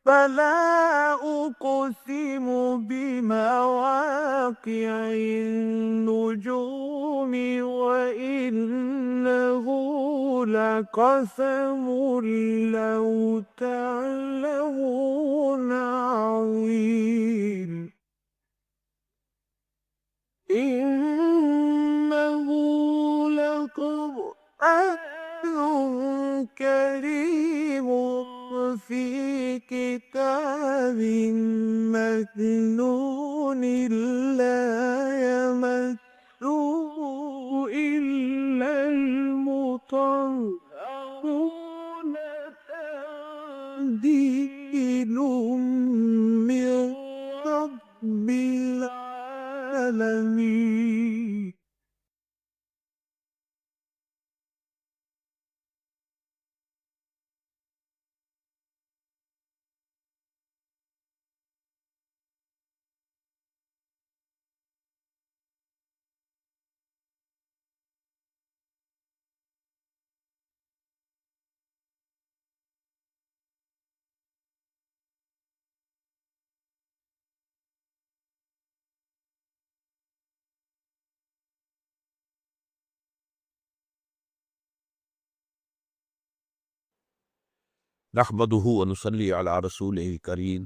فلا أقسم بمواقع النجوم وإنه لقسم لو تعلمون عظيم إنه لقرآن كريم في كتاب مكنون لا يمسه إلا المطهرون تنزيل من رب العالمين. نحمده ونصلي على رسوله الكريم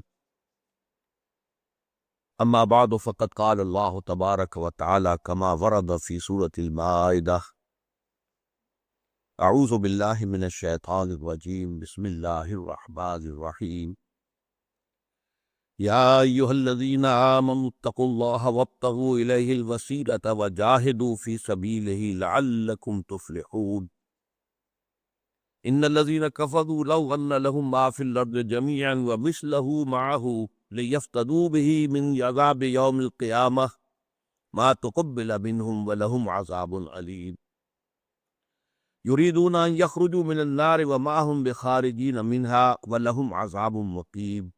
اما بعد فقد قال الله تبارك وتعالى كما ورد في سورة المائدة اعوذ بالله من الشيطان الرجيم بسم الله الرحمن الرحيم يا ايها الذين آمنوا اتقوا الله وابتغوا اليه الوسيلة وجاهدوا في سبيله لعلكم تفلحون ان الذين كفروا لو ان لهم ما في الارض جميعا ومثله معه ليفتدوا به من عذاب يوم القيامة ما تقبل منهم ولهم عذاب أليم يريدون أن يخرجوا من النار وما هم بخارجين منها ولهم عذاب مقيم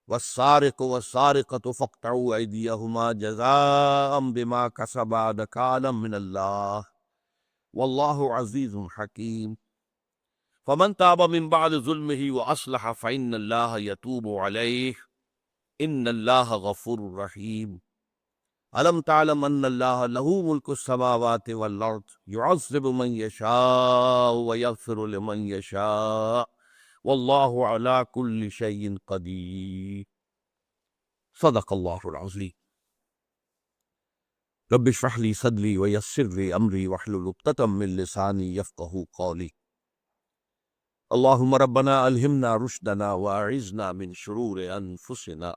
والسارق والسارقة فاقطعوا أيديهما جزاء بما كسبا نكالا من الله والله عزيز حكيم فمن تاب من بعد ظلمه وأصلح فإن الله يتوب عليه إن الله غفور رحيم ألم تعلم أن الله له ملك السماوات والأرض يعذب من يشاء ويغفر لمن يشاء والله على كل شيء قدير صدق الله العظيم رب اشرح لي صدري ويسر لي أمري واحلل عقدة من لساني يفقهوا قولي اللهم ربنا ألهمنا رشدنا وأعذنا من شرور أنفسنا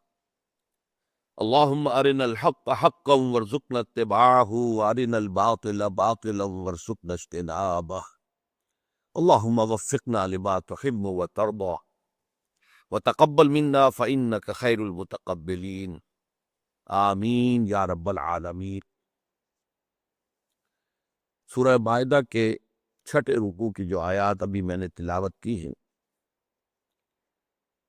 اللهم أرنا الحق حقا وارزقنا اتباعه وأرنا الباطل باطلا وارزقنا اجتنابه اللهم وفقنا لما تحب وترضى وتقبل منا فإنك خير المتقبلين آمین یا رب العالمین۔ سورہ مائدہ کے چھٹے رکوع کی جو آیات ابھی میں نے تلاوت کی ہیں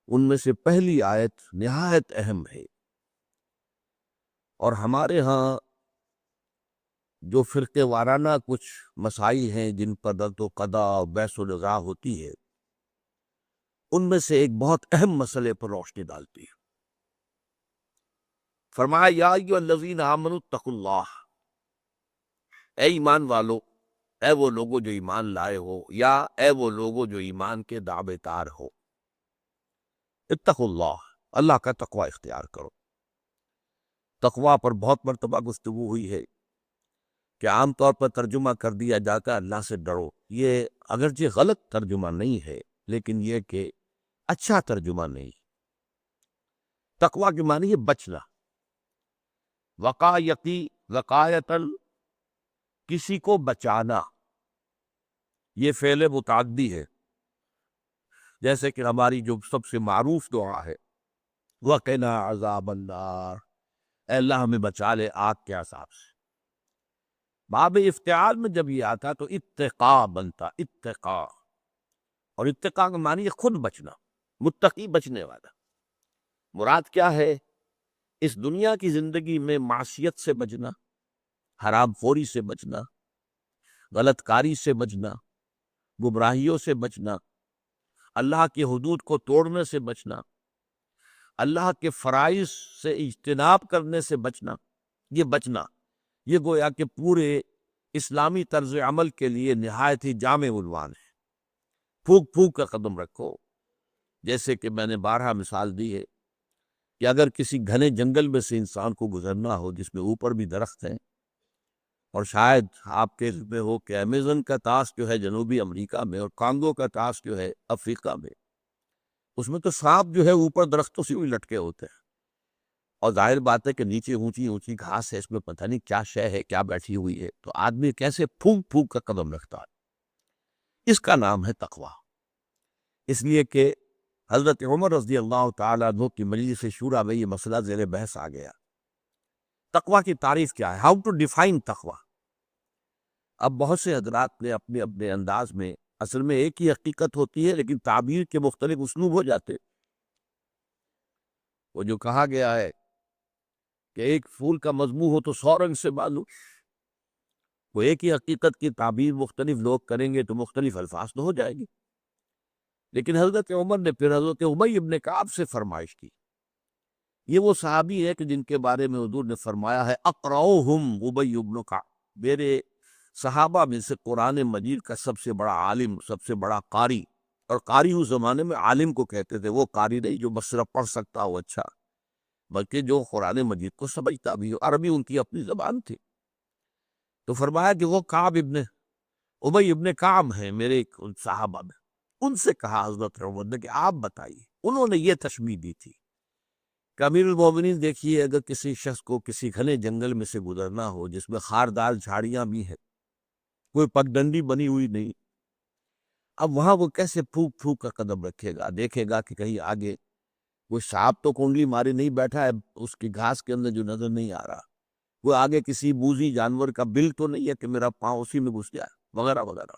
ان میں سے پہلی آیت نہایت اہم ہے، اور ہمارے ہاں جو فرقے وارانہ کچھ مسائل ہیں جن پر رد و قضا اور بحث و نزاع ہوتی ہے ان میں سے ایک بہت اہم مسئلے پر روشنی ڈالتی ہے۔ فرمایا یا ایھا الذین آمنوا اتقوا اللہ، اے ایمان والو، اے وہ لوگو جو ایمان لائے ہو، یا اے وہ لوگو جو ایمان کے دعوے دار ہو، اتقوا اللہ، اللہ کا تقوی اختیار کرو۔ تقوی پر بہت مرتبہ گفتگو ہوئی ہے کہ عام طور پر ترجمہ کر دیا جاتا ہے اللہ سے ڈرو۔ یہ اگرچہ غلط ترجمہ نہیں ہے لیکن یہ کہ اچھا ترجمہ نہیں۔ تقوی کے معنی ہے بچنا، وقایتی، وقایتاً کسی کو بچانا، یہ فعل متعدی ہے، جیسے کہ ہماری جو سب سے معروف دعا ہے وَقِنَا عَذَابَ النَّارِ، اے اللہ ہمیں بچا لے آگ کے عذاب سے۔ باب افتعال میں جب یہ آتا تو اتقاء بنتا، اتقاء، اور اتقاء کا معنی ہے خود بچنا، متقی بچنے والا۔ مراد کیا ہے؟ اس دنیا کی زندگی میں معصیت سے بچنا، حرام خوری سے بچنا، غلط کاری سے بچنا، گمراہیوں سے بچنا، اللہ کی حدود کو توڑنے سے بچنا، اللہ کے فرائض سے اجتناب کرنے سے بچنا، یہ گویا کہ پورے اسلامی طرز عمل کے لیے نہایت ہی جامع عنوان ہے۔ پھونک پھونک کا قدم رکھو، جیسے کہ میں نے بارہا مثال دی ہے کہ اگر کسی گھنے جنگل میں سے انسان کو گزرنا ہو جس میں اوپر بھی درخت ہیں، اور شاید آپ کے علم میں ہو کہ ایمیزن کا طاس جو ہے جنوبی امریکہ میں اور کانگو کا طاس جو ہے افریقہ میں، اس میں تو سانپ جو ہے اوپر درختوں سے بھی لٹکے ہوتے ہیں، اور ظاہر بات ہے کہ نیچے اونچی اونچی گھاس ہے، اس میں پتہ نہیں کیا شے ہے، کیا بیٹھی ہوئی ہے، تو آدمی کیسے پھونک پھونک کا قدم رکھتا ہے۔ اس کا نام ہے تقویٰ۔ اس لیے کہ حضرت عمر رضی اللہ تعالیٰ عنہ کی مجلس شورا میں یہ مسئلہ زیر بحث آ گیا، تقویٰ کی تعریف کیا ہے، ہاؤ ٹو ڈیفائن تقویٰ۔ اب بہت سے حضرات نے اپنے اپنے انداز میں، اصل میں ایک ہی حقیقت ہوتی ہے لیکن تعبیر کے مختلف اسلوب ہو جاتے۔ وہ جو کہا گیا ہے کہ ایک پھول کا مضمون ہو تو 100 رنگ سے معلوم، وہ ایک ہی حقیقت کی تعبیر مختلف لوگ کریں گے تو مختلف الفاظ تو ہو جائیں گے۔ لیکن حضرت عمر نے پھر حضرت ابی ابن کعب سے فرمائش کی۔ یہ وہ صحابی ہے کہ جن کے بارے میں حضور نے فرمایا ہے اقرؤہم ابی ابن کعب، میرے صحابہ میں سے قرآن مجید کا سب سے بڑا عالم، سب سے بڑا قاری، اور قاری اس زمانے میں عالم کو کہتے تھے، وہ قاری نہیں جو بس صرف پڑھ سکتا ہو اچھا، بلکہ جو قرآن مجید کو سمجھتا بھی ہو، عربی ان کی اپنی زبان تھی۔ تو فرمایا کہ وہ ابی ابن کعب ہیں میرے ان صحابہ میں۔ ان سے کہا حضرت عمر نے کہ آپ بتائیے، انہوں نے یہ تشبیہ دی تھی کہ امیر المومنین دیکھیے، اگر کسی شخص کو کسی گھنے جنگل میں سے گزرنا ہو جس میں خاردار جھاڑیاں بھی ہیں، کوئی پگڈنڈی بنی ہوئی نہیں، اب وہاں وہ کیسے پھونک پھونک کا قدم رکھے گا؟ دیکھے گا کہ کہیں آگے کوئی سانپ تو کنڈلی ماری نہیں بیٹھا ہے اس کی گھاس کے اندر جو نظر نہیں آ رہا، وہ آگے کسی بوزی جانور کا بل تو نہیں ہے کہ میرا پاؤں اسی میں گھس جائے، وغیرہ وغیرہ۔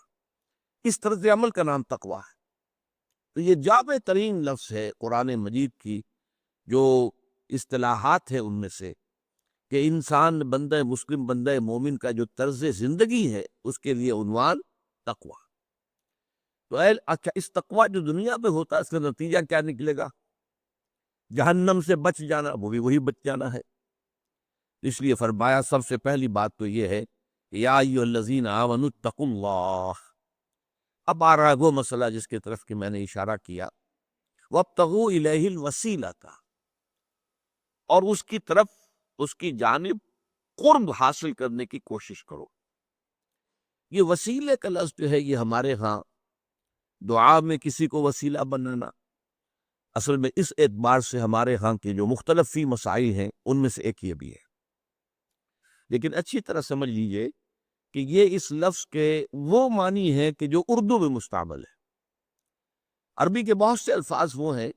اس طرز عمل کا نام تقویٰ ہے۔ تو یہ جامع ترین لفظ ہے قرآن مجید کی، جو اصطلاحات ہیں ان میں سے، کہ انسان بندہ مسلم، بندہ مومن کا جو طرز زندگی ہے اس کے لیے عنوان تقویٰ۔ تو اچھا، اس تقویٰ جو دنیا میں ہوتا ہے اس کا نتیجہ کیا نکلے گا؟ جہنم سے بچ جانا، وہ بھی وہی بچ جانا ہے۔ اس لیے فرمایا سب سے پہلی بات تو یہ ہے، یا ایھا الذین آمنوا اتقوا اللہ۔ اب آ رہا ہے وہ مسئلہ جس کی طرف کہ میں نے اشارہ کیا، وابتغوا الیہ الوسیلۃ، اور اس کی طرف، اس کی جانب قرب حاصل کرنے کی کوشش کرو۔ یہ وسیلے کا لفظ جو ہے یہ ہمارے ہاں دعا میں کسی کو وسیلہ بنانا، اصل میں اس اعتبار سے ہمارے ہاں کے جو مختلف فی مسائل ہیں ان میں سے ایک یہ بھی ہے، لیکن اچھی طرح سمجھ لیجئے کہ یہ اس لفظ کے وہ معنی ہے کہ جو اردو میں مستعمل ہے۔ عربی کے بہت سے الفاظ وہ ہیں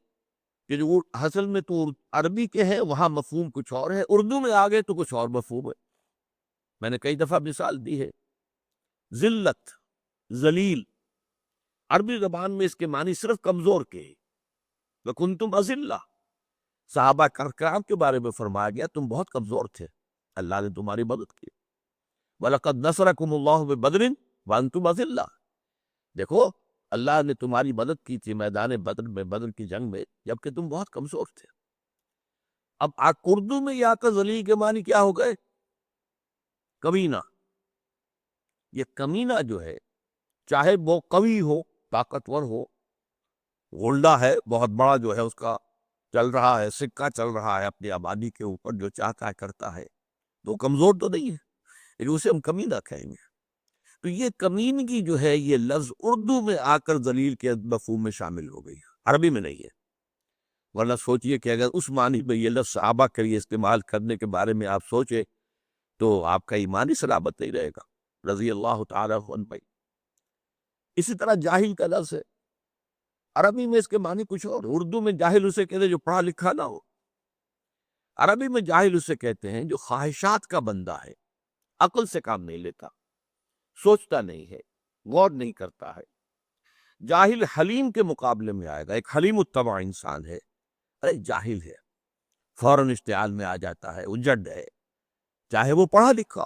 کہ جو اصل میں تو عربی کے ہیں، وہاں مفہوم کچھ اور ہے، اردو میں آگے تو کچھ اور مفہوم ہے۔ میں نے کئی دفعہ مثال دی ہے، ذلت، ذلیل، عربی زبان میں اس کے معنی صرف کمزور کے ہیں۔ وَكُنْتُمْ أَذِلَّةً، صحابہ کرام کے بارے میں فرمایا گیا تم بہت کمزور تھے، اللہ نے تمہاری مدد کی۔ وَلَقَدْ نَصَرَكُمُ اللَّهُ بِبَدْرٍ وَأَنْتُمْ أَذِلَّةٌ، دیکھو اللہ نے تمہاری مدد کی تھی میدان بدر میں، بدر کی جنگ میں، جبکہ تم بہت کمزور تھے۔ اب اردو میں یا کا ذلیل کے معنی کیا ہو گئے؟ کمینہ۔ یہ کمینہ جو ہے، چاہے وہ قوی ہو، طاقتور ہو، غلہ ہے بہت بڑا جو ہے اس کا چل رہا ہے، سکہ چل رہا ہے اپنی آبادی کے اوپر، جو چاہتا ہے کرتا ہے، تو کمزور تو نہیں ہے، لیکن اسے ہم کمینہ کہیں گے۔ تو یہ کمینگی جو ہے یہ لفظ اردو میں آ کر ذلیل کے مفہوم میں شامل ہو گئی، عربی میں نہیں ہے۔ ورنہ سوچئے کہ اگر اس معنی میں یہ لفظ صحابہ کے لیے استعمال کرنے کے بارے میں آپ سوچے تو آپ کا ایمانی سلامت نہیں رہے گا، رضی اللہ تعالیٰ عنہ۔ اسی طرح جاہل کا لفظ ہے، عربی میں اس کے معنی کچھ اور، اردو میں جاہل اسے کہتے ہیں جو پڑھا لکھا نہ ہو، عربی میں جاہل اسے کہتے ہیں جو خواہشات کا بندہ ہے، عقل سے کام نہیں لیتا، سوچتا نہیں ہے، غور نہیں کرتا ہے۔ جاہل حلیم کے مقابلے میں آئے گا، ایک حلیم الطبع انسان ہے، ارے جاہل ہے، فوراً اشتعال میں آ جاتا ہے، اجڑ ہے، چاہے وہ پڑھا لکھا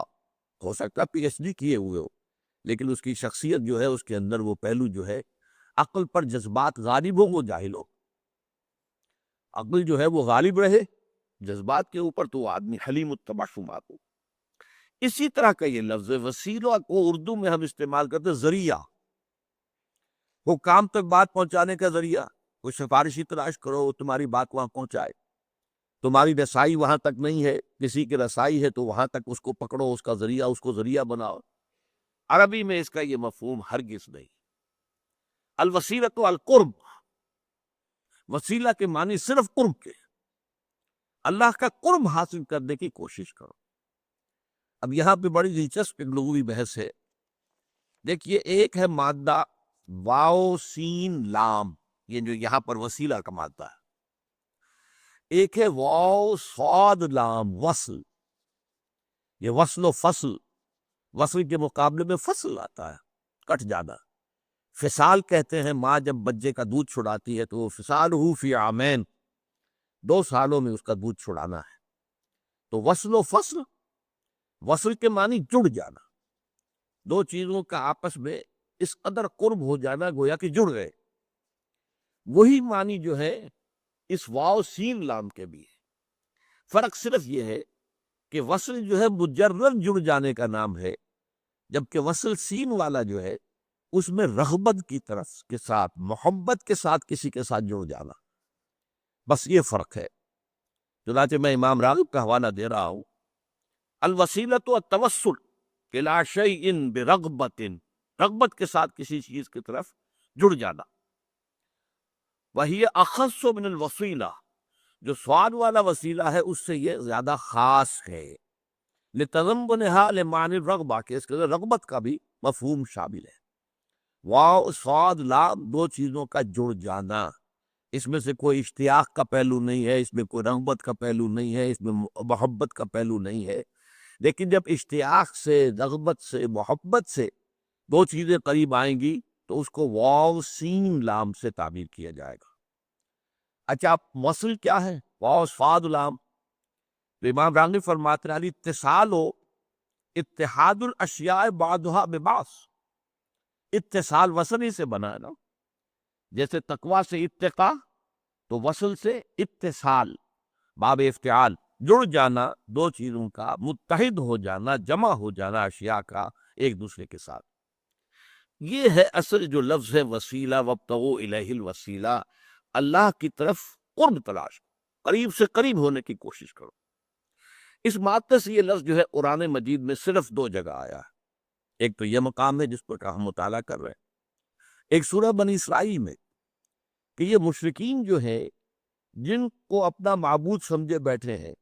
ہو سکتا ہے پی ایچ ڈی کیے ہوئے ہو، لیکن اس کی شخصیت جو ہے اس کے اندر وہ پہلو جو ہے عقل پر جذبات غالب ہو وہ جاہل ہو، عقل جو ہے وہ غالب رہے جذبات کے اوپر تو وہ آدمی حلیم الطبع شمار ہو۔ اسی طرح کا یہ لفظ وسیلہ کو اردو میں ہم استعمال کرتے ذریعہ، وہ کام تک بات پہنچانے کا ذریعہ، کوئی سفارشی تلاش کرو وہ تمہاری بات وہاں پہنچائے، تمہاری رسائی وہاں تک نہیں ہے، کسی کی رسائی ہے تو وہاں تک اس کو پکڑو، اس کا ذریعہ، اس کو ذریعہ بناؤ۔ عربی میں اس کا یہ مفہوم ہرگز نہیں۔ الوسیلۃ القرب، وسیلہ کے معنی صرف قرب کے، اللہ کا قرب حاصل کرنے کی کوشش کرو۔ اب یہاں پہ بڑی دلچسپ ایک لغوی بحث ہے۔ دیکھیے، ایک ہے مادہ واو سین لام، یہ جو یہاں پر وسیلہ کا مادہ ہے، ایک ہے واو صاد لام وصل، یہ وصل و فصل، وصل کے مقابلے میں فصل آتا ہے، کٹ جانا۔ فصال کہتے ہیں ماں جب بچے کا دودھ چھڑاتی ہے تو وہ فصالہ فی عامین، 2 سالوں میں اس کا دودھ چھڑانا ہے۔ تو وصل و فصل، وصل کے معنی جڑ جانا، 2 چیزوں کا آپس میں اس قدر قرب ہو جانا گویا کہ جڑ گئے۔ وہی معنی جو ہے اس واو سین لام کے بھی ہے۔ فرق صرف یہ ہے کہ وصل جو ہے مجرد جڑ جانے کا نام ہے، جبکہ وصل سین والا جو ہے اس میں رغبت کی طرف کے ساتھ، محبت کے ساتھ کسی کے ساتھ جڑ جانا، بس یہ فرق ہے۔ چنانچہ میں امام راغب کا حوالہ دے رہا ہوں، الوسیلۃ التوسل الی شیء برغبۃ، رغبت کے ساتھ کسی چیز کی طرف جڑ جانا۔ وہی اخص من الوسیلہ، جو سوال والا وسیلہ ہے اس سے یہ زیادہ خاص ہے، لتضمنها لمعنی الرغبہ، کہ اس کے اندر رغبت کا بھی مفہوم شامل ہے۔ واو صاد لام، 2 چیزوں کا جڑ جانا، اس میں سے کوئی اشتیاق کا پہلو نہیں ہے، اس میں کوئی رغبت کا پہلو نہیں ہے، اس میں محبت کا پہلو نہیں ہے۔ لیکن جب اشتیاق سے، رغبت سے، محبت سے 2 چیزیں قریب آئیں گی تو اس کو واو سین لام سے تعبیر کیا جائے گا۔ اچھا، وصل کیا ہے؟ واو صاد لام۔ تو امام راغب فرماتے ہیں الاتصال و اتحاد الاشیاء بعضها ببعض، اتصال وصل ہی سے بنا ہے نا، جیسے تقویٰ سے اتقا، تو وصل سے اتصال، باب افتعال، جڑ جانا 2 چیزوں کا، متحد ہو جانا، جمع ہو جانا اشیاء کا ایک دوسرے کے ساتھ۔ یہ ہے اصل جو لفظ ہے وسیلہ، وابتغوا الیہ الوسیلہ، اللہ کی طرف قرب تلاش، قریب سے قریب ہونے کی کوشش کرو۔ اس مادے سے یہ لفظ جو ہے قرآن مجید میں صرف 2 جگہ آیا ہے۔ ایک تو یہ مقام ہے جس پر ہم مطالعہ کر رہے ہیں، ایک سورہ بنی اسرائیل میں، کہ یہ مشرکین جو ہے جن کو اپنا معبود سمجھے بیٹھے ہیں،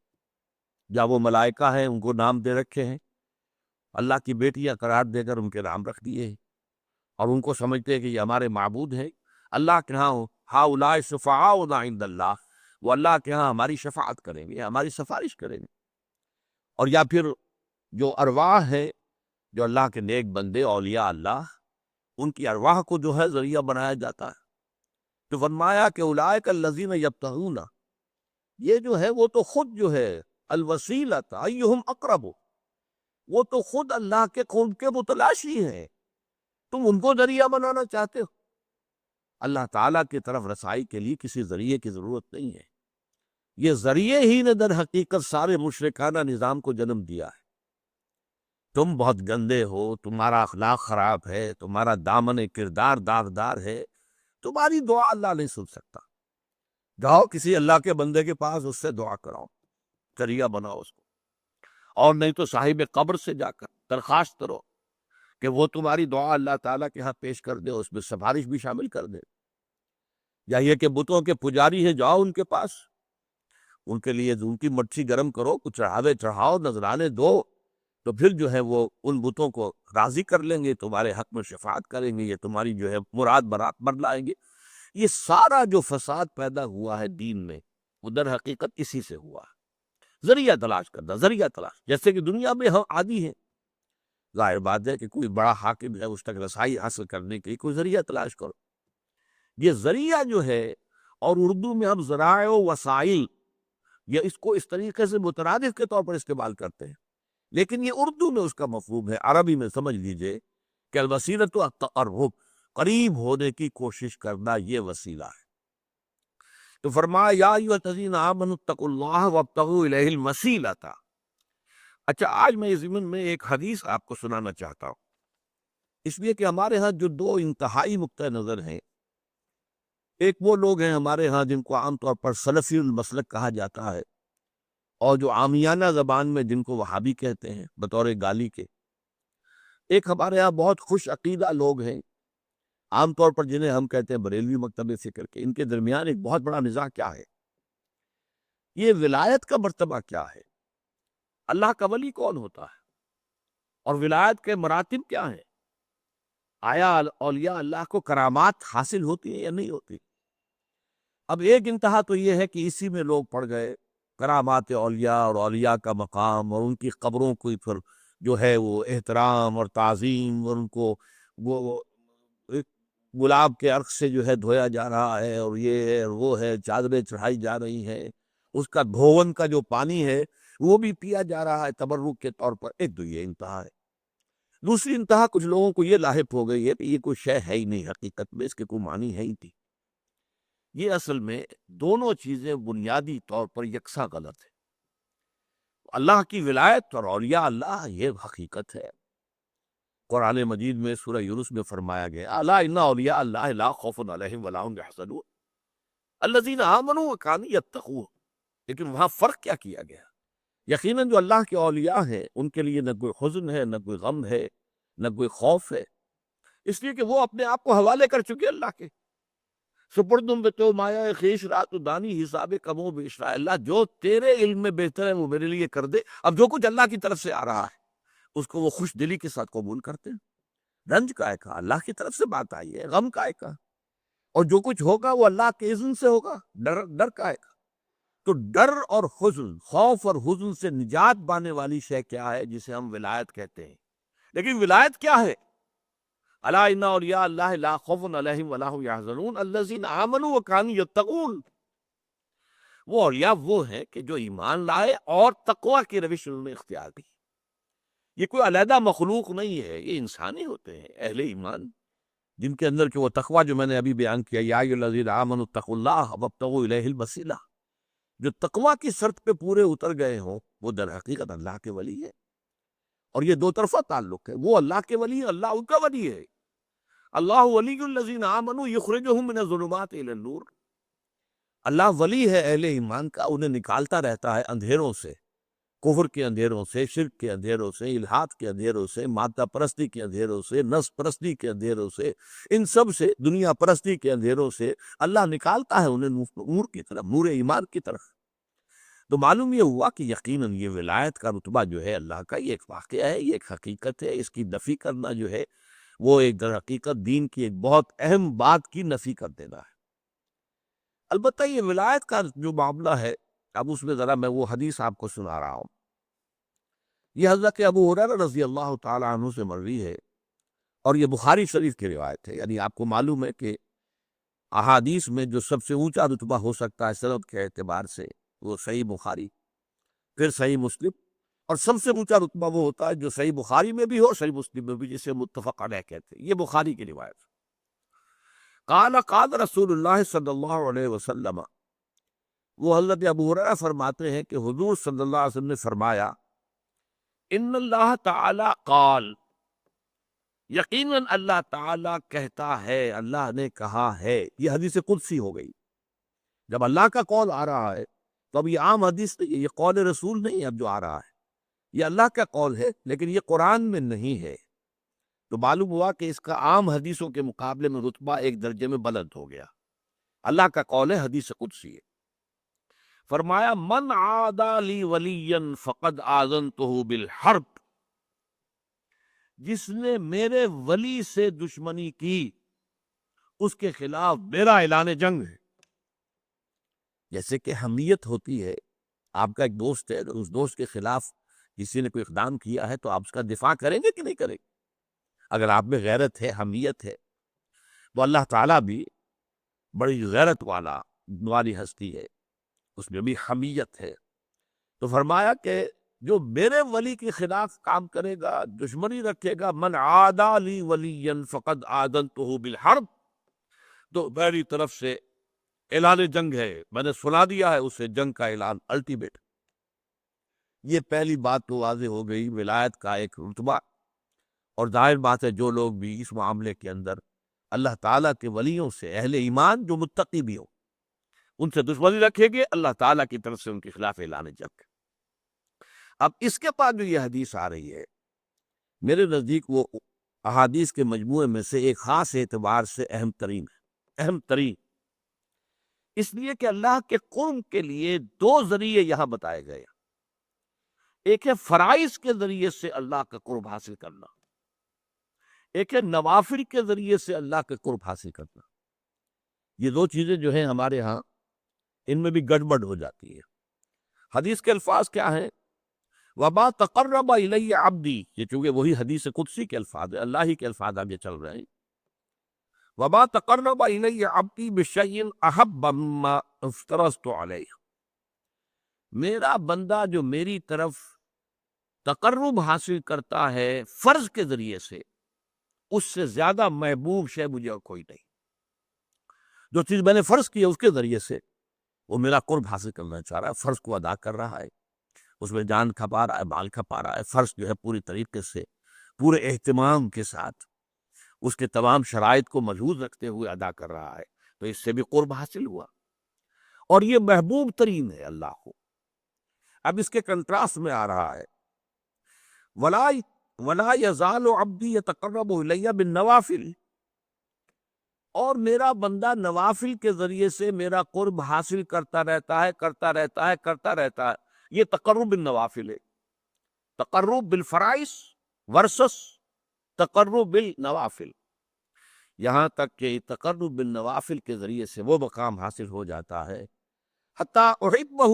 یا وہ ملائکہ ہیں ان کو نام دے رکھے ہیں، اللہ کی بیٹیاں قرار دے کر ان کے نام رکھ دیے ہیں، اور ان کو سمجھتے ہیں کہ یہ ہمارے معبود ہیں، اللہ کے ہاں ہؤلاء شفعاؤنا عند اللہ، وہ اللہ کے ہاں ہماری شفاعت کریں گے، ہماری سفارش کریں گے۔ اور یا پھر جو ارواح ہے، جو اللہ کے نیک بندے اولیاء اللہ، ان کی ارواح کو جو ہے ذریعہ بنایا جاتا ہے۔ تو فرمایا کہ اولئک الذین یبتغون، یہ جو ہے وہ تو خود جو ہے الوسیلۃ ایہم اقرب، وہ تو خود اللہ کے قرب کے متلاشی ہیں، تم ان کو ذریعہ بنانا چاہتے ہو۔ اللہ تعالیٰ کی طرف رسائی کے لیے کسی ذریعے کی ضرورت نہیں ہے، یہ ذریعے ہی نے در حقیقت سارے مشرکانہ نظام کو جنم دیا ہے۔ تم بہت گندے ہو، تمہارا اخلاق خراب ہے، تمہارا دامن کردار داغدار ہے، تمہاری دعا اللہ نہیں سن سکتا، جاؤ کسی اللہ کے بندے کے پاس، اس سے دعا کراؤ، ذریعہ بناؤ اس کو، اور نہیں تو صاحب قبر سے جا کر درخواست کرو کہ وہ تمہاری دعا اللہ تعالیٰ کے ہاں پیش کر دے، اس میں سفارش بھی شامل کر دے۔ یا یہ کہ بتوں کے پجاری ہیں، جاؤ ان کے پاس، ان کے لیے ان کی مٹھی گرم کرو، کچھ چڑھاوے چڑھاؤ، نذرانے دو، تو پھر جو ہے وہ ان بتوں کو راضی کر لیں گے، تمہارے حق میں شفاعت کریں گے، یہ تمہاری جو ہے مراد برات بدلائیں گے۔ یہ سارا جو فساد پیدا ہوا ہے دین میں، وہ در حقیقت اسی سے ہوا ہے، ذریعہ تلاش کرنا، ذریعہ تلاش۔ جیسے کہ دنیا میں ہم عادی ہیں، ظاہر بات ہے کہ کوئی بڑا حاکم ہے، اس تک رسائی حاصل کرنے کے لیے کوئی ذریعہ تلاش کرو۔ یہ ذریعہ جو ہے، اور اردو میں ہم ذرائع و وسائل، یہ اس کو اس طریقے سے مترادف کے طور پر استعمال کرتے ہیں، لیکن یہ اردو میں اس کا مفہوم ہے۔ عربی میں سمجھ لیجئے کہ الوسیلۃ التقرب، قریب ہونے کی کوشش کرنا یہ وسیلہ ہے۔ تو فرمایا یا ایھا الذین آمنوا اتقوا اللہ وابتغوا الیہ الوسیلۃ۔ اچھا، آج میں اس ضمن میں ایک حدیث آپ کو سنانا چاہتا ہوں، اس لیے کہ ہمارے ہاں جو دو انتہائی نقطۂ نظر ہیں، ایک وہ لوگ ہیں ہمارے ہاں جن کو عام طور پر سلفی المسلک کہا جاتا ہے، اور جو عامیانہ زبان میں جن کو وہابی کہتے ہیں بطور گالی کے، ایک ہمارے ہاں بہت خوش عقیدہ لوگ ہیں عام طور پر جنہیں ہم کہتے ہیں بریلوی مکتب فکر کے۔ ان کے درمیان ایک بہت بڑا نزاع کیا ہے، یہ ولایت کا مرتبہ کیا ہے، اللہ کا ولی کون ہوتا ہے، اور ولایت کے مراتب کیا ہیں، آیا اولیاء اللہ کو کرامات حاصل ہوتی ہیں یا نہیں ہوتی۔ اب ایک انتہا تو یہ ہے کہ اسی میں لوگ پڑ گئے، کرامات اولیاء اور اولیاء کا مقام اور ان کی قبروں کو پھر جو ہے وہ احترام اور تعظیم، اور ان کو وہ ایک گلاب کے عرق سے جو ہے دھویا جا رہا ہے، اور یہ ہے اور وہ ہے، چادریں چڑھائی جا رہی ہیں، اس کا دھون کا جو پانی ہے وہ بھی پیا جا رہا ہے تبرک کے طور پر۔ ایک تو یہ انتہا ہے۔ دوسری انتہا کچھ لوگوں کو یہ لاحق ہو گئی ہے کہ یہ کوئی شے ہے ہی نہیں، حقیقت میں اس کے کوئی معنی ہے ہی نہیں۔ یہ اصل میں دونوں چیزیں بنیادی طور پر یکساں غلط ہیں۔ اللہ کی ولایت اور اولیاء اللہ یہ حقیقت ہے۔ قرآن مجید میں سورہ یونس میں فرمایا گیا الا ان اولیاء اللہ لا خوف علیہم ولا هم یحزنون الذین آمنوا وکانوا یتقون۔ لیکن وہاں فرق کیا کیا گیا؟ یقیناً جو اللہ کے اولیاء ہیں ان کے لیے نہ کوئی حزن ہے، نہ کوئی غم ہے، نہ کوئی خوف ہے، اس لیے کہ وہ اپنے آپ کو حوالے کر چکے اللہ کے۔ سپردم بے تو مایا خیش رات دانی حساب کم و بیش رہا، اللہ جو تیرے علم میں بہتر ہے وہ میرے لیے کر دے۔ اب جو کچھ اللہ کی طرف سے آ رہا ہے اس کو وہ خوش دلی کے ساتھ قبول کرتے ہیں۔ رنج کا ہے کا اللہ کی طرف سے بات آئی ہے، غم کا ہے کا، اور جو کچھ ہوگا وہ اللہ کے اذن سے ہوگا۔ ڈر کا ہے کا، تو ڈر اور حزن، خوف اور حزن سے نجات پانے والی شے کیا ہے؟ جسے ہم ولایت کہتے ہیں۔ لیکن ولایت کیا ہے؟ الا ان اولیاء اللہ لا خوف علیہم ولا هم یحزنون الذین آمنوا وکانوا یتقون۔ وہ اولیاء وہ ہیں کہ جو ایمان لائے اور تقوی کی روش انہوں نے اختیار کی۔ یہ کوئی علیحدہ مخلوق نہیں ہے، یہ انسانی ہوتے ہیں اہل ایمان، جن کے اندر کہ وہ تقوی جو میں نے ابھی بیان کیا یا ایھا الذین آمنوا اتقوا اللہ وابتغوا الیہ الوسیلہ، جو تقوی کی شرط پہ پورے اتر گئے ہوں وہ در حقیقت اللہ کے ولی ہے۔ اور یہ دو طرفہ تعلق ہے، وہ اللہ کے ولی ہے، اللہ ان کا ولی ہے۔ اللہ ولی الذین آمنوا یخرجہم من الظلمات الی النور۔ اللہ ولی ہے اہل ایمان کا، انہیں نکالتا رہتا ہے اندھیروں سے، کفر کے اندھیروں سے، شرک کے اندھیروں سے، الحاد کے اندھیروں سے، مادہ پرستی کے اندھیروں سے، نفس پرستی کے اندھیروں سے، ان سب سے، دنیا پرستی کے اندھیروں سے اللہ نکالتا ہے انہیں نور کی طرف، نور ایمان کی طرف۔ تو معلوم یہ ہوا کہ یقیناً یہ ولایت کا رتبہ جو ہے اللہ کا، یہ ایک واقعہ ہے، یہ ایک حقیقت ہے۔ اس کی نفی کرنا جو ہے وہ ایک در حقیقت دین کی ایک بہت اہم بات کی نفی کر دینا ہے۔ البتہ یہ ولایت کا جو معاملہ ہے، اب اس میں ذرا میں وہ حدیث آپ کو سنا رہا ہوں۔ یہ حضرت ابو ہریرہ رضی اللہ تعالیٰ عنہ سے مروی ہے، اور یہ بخاری شریف کی روایت ہے۔ یعنی آپ کو معلوم ہے کہ احادیث میں جو سب سے اونچا رتبہ ہو سکتا ہے سند کے اعتبار سے وہ صحیح بخاری، پھر صحیح مسلم، اور سب سے اونچا رتبہ وہ ہوتا ہے جو صحیح بخاری میں بھی ہو، صحیح مسلم میں بھی، جسے متفق علیہ کہتے ہیں۔ یہ بخاری کی روایت۔ قال قال رسول اللہ صلی اللہ علیہ وسلم، وہ حضرت ابو ہریرہ فرماتے ہیں کہ حضور صلی اللہ علیہ وسلم نے فرمایا ان اللہ تعالی قال، یقیناً اللہ تعالیٰ کہتا ہے، اللہ نے کہا ہے۔ یہ حدیث قدسی ہو گئی۔ جب اللہ کا قول آ رہا ہے تو اب یہ عام حدیث نہیں ہے، یہ قول رسول نہیں ہے اب جو آ رہا ہے، یہ اللہ کا قول ہے، لیکن یہ قرآن میں نہیں ہے۔ تو معلوم ہوا کہ اس کا عام حدیثوں کے مقابلے میں رتبہ ایک درجے میں بلند ہو گیا۔ اللہ کا قول ہے، حدیث قدسی ہے۔ فرمایا من عادى لی ولیا فقد آذنتہ بالحرب، جس نے میرے ولی سے دشمنی کی اس کے خلاف میرا اعلان جنگ ہے۔ جیسے کہ حمیت ہوتی ہے، آپ کا ایک دوست ہے، اس دوست کے خلاف کسی نے کوئی اقدام کیا ہے تو آپ اس کا دفاع کریں گے کہ نہیں کریں گے؟ اگر آپ میں غیرت ہے، حمیت ہے، تو اللہ تعالیٰ بھی بڑی غیرت والی ہستی ہے، اس میں بھی حمیت ہے۔ تو فرمایا کہ جو میرے ولی کے خلاف کام کرے گا، دشمنی رکھے گا، من عادی لی ولیا فقد آذنتہ بالحرب، تو میری طرف سے اعلان جنگ ہے، میں نے سنا دیا ہے اسے جنگ کا اعلان الٹیمیٹ۔ یہ پہلی بات تو واضح ہو گئی ولایت کا ایک رتبہ، اور ظاہر بات ہے جو لوگ بھی اس معاملے کے اندر اللہ تعالیٰ کے ولیوں سے، اہل ایمان جو متقی بھی ہوں، ان سے دشمنی رکھیں گے، اللہ تعالیٰ کی طرف سے ان کے خلاف اعلان جنگ۔ اب اس کے بعد جو یہ حدیث آ رہی ہے، میرے نزدیک وہ احادیث کے مجموعے میں سے ایک خاص اعتبار سے اہم ترین ہے، اہم ترین اس لیے کہ اللہ کے قرب کے لیے دو ذریعے یہاں بتائے گئے۔ ایک ہے فرائض کے ذریعے سے اللہ کا قرب حاصل کرنا، ایک ہے نوافل کے ذریعے سے اللہ کا قرب حاصل کرنا۔ یہ دو چیزیں جو ہیں ہمارے ہاں ان میں بھی گڑبڑ ہو جاتی ہے۔ حدیث کے الفاظ کیا ہیں؟ وَمَا تَقَرَّبَ إِلَيَّ عَبْدِي، یہ چونکہ وہی حدیث قدسی کے الفاظ ہیں، اللہ ہی کے الفاظ اب یہ چل رہے ہیں۔ وَمَا تَقَرَّبَ إِلَيَّ عَبْدِي بِشَيْءٍ أَحَبَّ مِمَّا افْتَرَضْتُ عَلَيْهِ، میرا بندہ جو میری طرف تقرب حاصل کرتا ہے فرض کے ذریعے سے، اس سے زیادہ محبوب شے مجھے اور کوئی نہیں۔ جو چیز میں نے فرض کی ہے اس کے ذریعے سے وہ میرا قرب حاصل کرنا چاہ رہا ہے، فرض کو ادا کر رہا ہے، اس میں جان کھپا رہا ہے، مال کھپا رہا ہے، فرض جو ہے پوری طریقے سے پورے اہتمام کے ساتھ اس کے تمام شرائط کو ملحوظ رکھتے ہوئے ادا کر رہا ہے، تو اس سے بھی قرب حاصل ہوا، اور یہ محبوب ترین ہے اللہ کو۔ اب اس کے کنٹراسٹ میں آ رہا ہے وَلَا يَزَالُ عَبْدِي يَتَقَرَّبُ إِلَيَّ بِالنَّوَافِلِ، اور میرا بندہ نوافل کے ذریعے سے میرا قرب حاصل کرتا رہتا ہے، کرتا رہتا ہے، کرتا رہتا ہے۔ یہ تقرب بالنوافل ہے، تقرب بالفرائض ورسس تقرب بالنوافل، یہاں تک کہ تقرب بالنوافل کے ذریعے سے وہ مقام حاصل ہو جاتا ہے حتیٰ احبہ،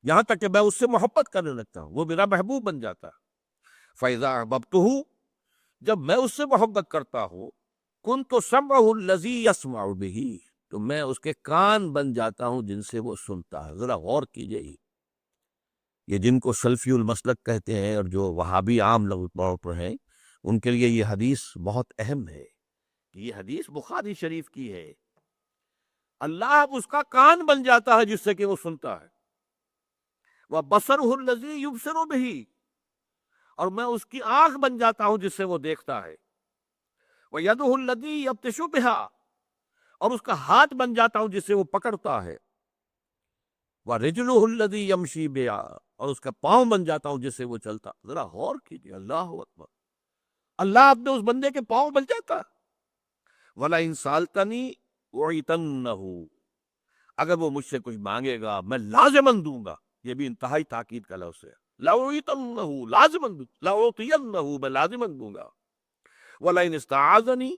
یہاں تک کہ میں اس سے محبت کرنے لگتا ہوں، وہ میرا محبوب بن جاتا ہے۔ فَإِذَا أَحْبَبْتُهُ، جب میں اس سے محبت کرتا ہوں، كُنْتُ سَمْعَهُ الَّذِي يَسْمَعُ بِهِ، تو میں اس کے کان بن جاتا ہوں جن سے وہ سنتا ہے۔ ذرا غور کیجئے، یہ جن کو سلفی المسلک کہتے ہیں اور جو وہابی عام لوگ طور پر ہیں، ان کے لیے یہ حدیث بہت اہم ہے۔ یہ حدیث بخاری شریف کی ہے، اللہ اب اس کا کان بن جاتا ہے جس سے کہ وہ سنتا ہے۔ وَبَصَرُهُ الَّذِي يُبْصِرُ بِهِ، اور میں اس کی آنکھ بن جاتا ہوں جس سے وہ دیکھتا ہے۔ وَيَدُهُ الَّذِي يَبْطِشُ بِهَا، اور اس کا ہاتھ بن جاتا ہوں جس سے وہ پکڑتا ہے۔ وَرِجْلُهُ الَّذِي يَمْشِي بِهَا، اور اس کا پاؤں بن جاتا ہوں جس سے وہ چلتا۔ ذرا غور کیجیے، اللہ اکبر، اللہ اپنے اس بندے کے پاؤں بن جاتا۔ وَلَئِن سَأَلْتَنِي أُعِيذَنَّهُ، اگر وہ مجھ سے کچھ مانگے گا میں لازماً دوں گا۔ یہ بھی انتہائی تاکید کا لفظ ہے، لَأُعِيذَنَّهُ، لازماً، لَأُعْطِيَنَّهُ، میں لازماً دوں گا۔ وَلَئِنِ اسْتَعَاذَنِي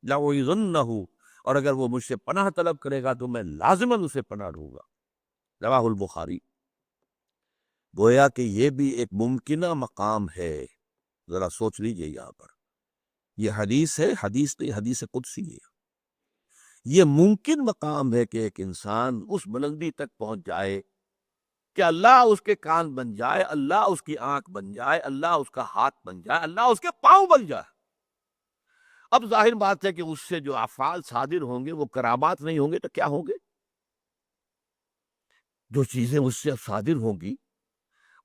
لَأُعِيذَنَّهُ، اور اگر وہ مجھ سے پناہ طلب کرے گا تو میں لازماً اسے پناہ دوں گا۔ رواہ البخاری۔ گویا کہ یہ بھی ایک ممکنہ مقام ہے، ذرا سوچ لیجئے، یہاں پر یہ حدیث ہے، حدیث نہیں، حدیث قدسی ہے۔ یہ ممکن مقام ہے کہ ایک انسان اس بلندی تک پہنچ جائے کہ اللہ اس کے کان بن جائے، اللہ اس کی آنکھ بن جائے، اللہ اس کا ہاتھ بن جائے، اللہ اس کے پاؤں بن جائے۔ اب ظاہر بات ہے کہ اس سے جو افعال صادر ہوں گے وہ کرامات نہیں ہوں گے تو کیا ہوں گے؟ جو چیزیں اس سے صادر ہوں گی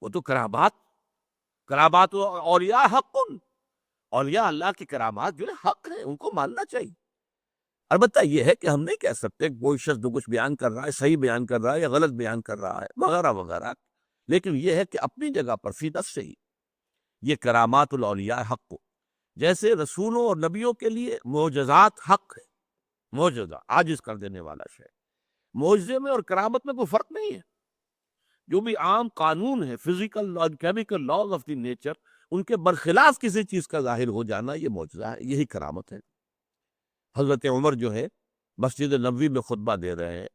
وہ تو کرامات اولیاء حق، اولیاء اللہ کی کرامات جو ہے حق ہے، ان کو ماننا چاہیے۔ البتہ یہ ہے کہ ہم نہیں کہہ سکتے کوئی شخص جو کچھ بیان کر رہا ہے صحیح بیان کر رہا ہے یا غلط بیان کر رہا ہے وغیرہ وغیرہ، لیکن یہ ہے کہ اپنی جگہ پر فی نفس سے ہی یہ کرامات الاولیاء حق کو، جیسے رسولوں اور نبیوں کے لیے معجزات حق ہے، معجزہ عاجز کر دینے والا شے، معجزے میں اور کرامت میں کوئی فرق نہیں ہے۔ جو بھی عام قانون ہے، فزیکل اور chemical laws of the nature, ان کے برخلاف کسی چیز کا ظاہر ہو جانا یہ معجزہ ہے، یہی کرامت ہے۔ حضرت عمر جو ہے مسجد نبوی میں خطبہ دے رہے ہیں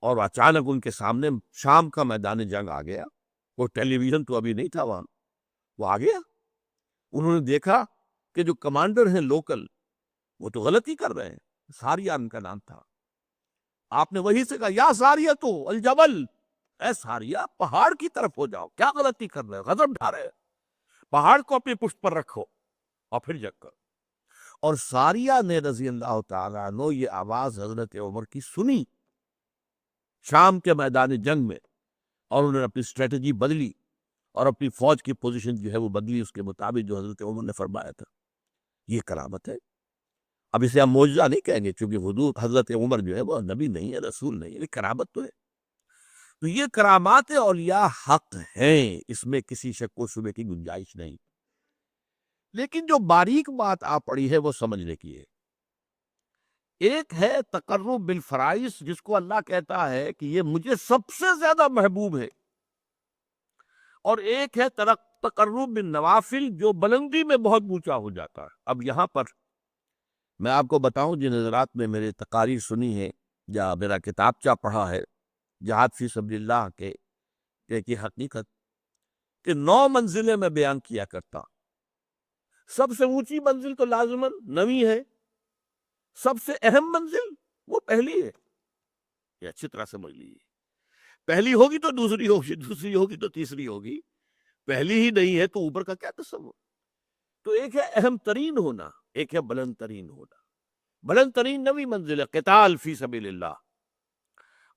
اور اچانک ان کے سامنے شام کا میدان جنگ آ گیا، کوئی ٹیلی ویژن تو ابھی نہیں تھا وہاں، وہ آ گیا۔ انہوں نے دیکھا کہ جو کمانڈر ہیں لوکل وہ تو غلطی کر رہے ہیں، ساریہ ان کا نام تھا۔ آپ نے وہی سے کہا یا ساریہ تو الجبل، اے ساریہ پہاڑ کی طرف ہو جاؤ، کیا غلطی کر رہے ہو، غضب ڈھا رہے ہو، پہاڑ کو اپنی پشت پر رکھو اور پھر جگ کر۔ اور ساریہ نے رضی اللہ تعالیٰ عنہ یہ آواز حضرت عمر کی سنی شام کے میدان جنگ میں، اور انہوں نے اپنی اسٹریٹجی بدلی اور اپنی فوج کی پوزیشن جو ہے وہ بدلی اس کے مطابق جو حضرت عمر نے فرمایا تھا۔ یہ کرامت ہے۔ اب اسے ہم معجزہ نہیں کہیں گے کیونکہ حضور حضرت عمر جو ہے وہ نبی نہیں ہے، رسول نہیں ہے، یہ کرامت تو ہے۔ تو یہ کرامات اولیاء حق ہیں، اس میں کسی شک و شبے کی گنجائش نہیں۔ لیکن جو باریک بات آپ پڑھی ہے وہ سمجھنے کی ہے۔ ایک ہے تقرب بالفرائض، جس کو اللہ کہتا ہے کہ یہ مجھے سب سے زیادہ محبوب ہے، اور ایک ہے تقرب بالنوافل جو بلندی میں بہت اونچا ہو جاتا ہے۔ اب یہاں پر میں آپ کو بتاؤں، جن حضرات نے میرے تقاریر سنی ہے یا میرا کتابچہ پڑھا ہے جہاد فی سبیل اللہ کے کی حقیقت کہ 9 منزلیں میں بیان کیا کرتا۔ سب سے اونچی منزل تو لازماً 9ویں ہے، سب سے اہم منزل وہ پہلی ہے۔ یہ اچھی طرح سمجھ لیجیے، پہلی ہوگی تو دوسری ہوگی، دوسری ہوگی تو تیسری ہوگی، پہلی ہی نہیں ہے تو اوپر کا کیا تصور۔ تو ایک ہے اہم ترین ہونا، ایک ہے بلند ترین ہونا۔ بلند ترین 9ویں منزل ہے قتال فی سبیل اللہ،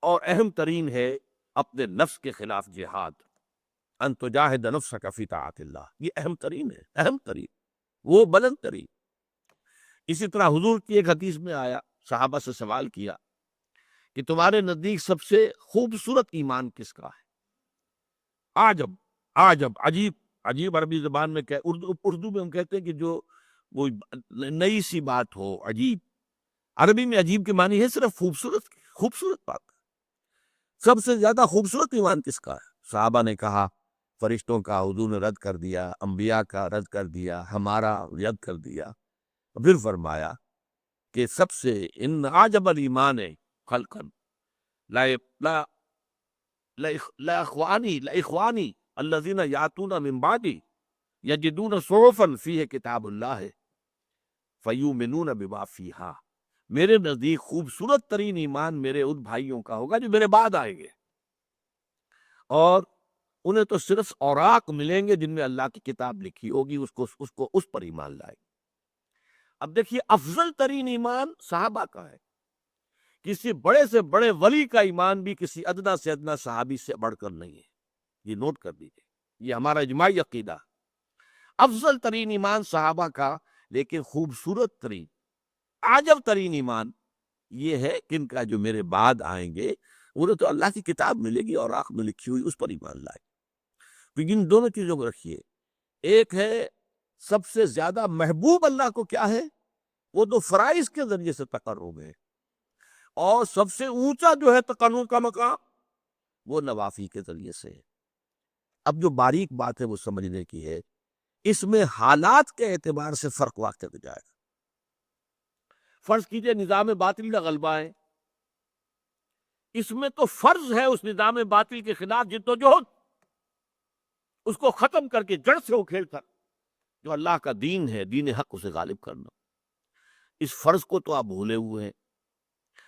اور اہم ترین ہے اپنے نفس کے خلاف جہاد، ان تجاہد نفسک فی طاعت اللہ، یہ اہم ترین ہے، اہم ترین، وہ بلند ترین۔ اسی طرح حضور کی ایک حدیث میں آیا، صحابہ سے سوال کیا کہ تمہارے نزدیک سب سے خوبصورت ایمان کس کا ہے؟ عجب عجیب، عجیب عربی زبان میں اردو میں ہم کہتے ہیں کہ جو وہ نئی سی بات ہو، عجیب۔ عربی میں عجیب کے معنی ہے صرف خوبصورت بات۔ سب سے زیادہ خوبصورت ایمان کس کا ہے؟ صحابہ نے کہا فرشتوں کا حضور نے رد کر دیا، انبیاء کا رد کر دیا، ہمارا رد کر دیا۔ پھر فرمایا کہ سب سے ان عجب الایمان خلقا لاخوانی الذین یاتون من بعدی یجدون صحفا فیہ کتاب اللہ فیؤمنون بما فیہا۔ میرے نزدیک خوبصورت ترین ایمان میرے ان بھائیوں کا ہوگا جو میرے بعد آئیں گے، اور انہیں تو صرف اوراق ملیں گے جن میں اللہ کی کتاب لکھی ہوگی، اس پر ایمان لائے۔ اب دیکھیے، افضل ترین ایمان صحابہ کا ہے۔ کسی بڑے سے بڑے ولی کا ایمان بھی کسی ادنا سے ادنا صحابی سے بڑھ کر نہیں ہے، یہ نوٹ کر دیجیے، یہ ہمارا اجماعی عقیدہ۔ افضل ترین ایمان صحابہ کا، لیکن خوبصورت ترین، عجب ترین ایمان یہ ہے کہ ان کا جو میرے بعد آئیں گے انہیں تو اللہ کی کتاب ملے گی اور آخر میں لکھی ہوئی، اس پر ایمان لائے۔ تو ان دونوں چیزوں کو رکھیے، ایک ہے سب سے زیادہ محبوب اللہ کو کیا ہے، وہ تو فرائض کے ذریعے سے تقرب ہے، اور سب سے اونچا جو ہے تقرب کا مقام وہ نوافل کے ذریعے سے ہے۔ اب جو باریک بات ہے وہ سمجھنے کی ہے، اس میں حالات کے اعتبار سے فرق واقع ہو جائے گا۔ فرض کیجئے نظام باطل کا غلبہ ہے، اس میں تو فرض ہے اس نظام باطل کے خلاف جدوجہد، اس کو ختم کر کے جڑ سے اکھیڑ کر جو اللہ کا دین ہے، دین حق، اسے غالب کرنا۔ اس فرض کو تو آپ بھولے ہوئے ہیں،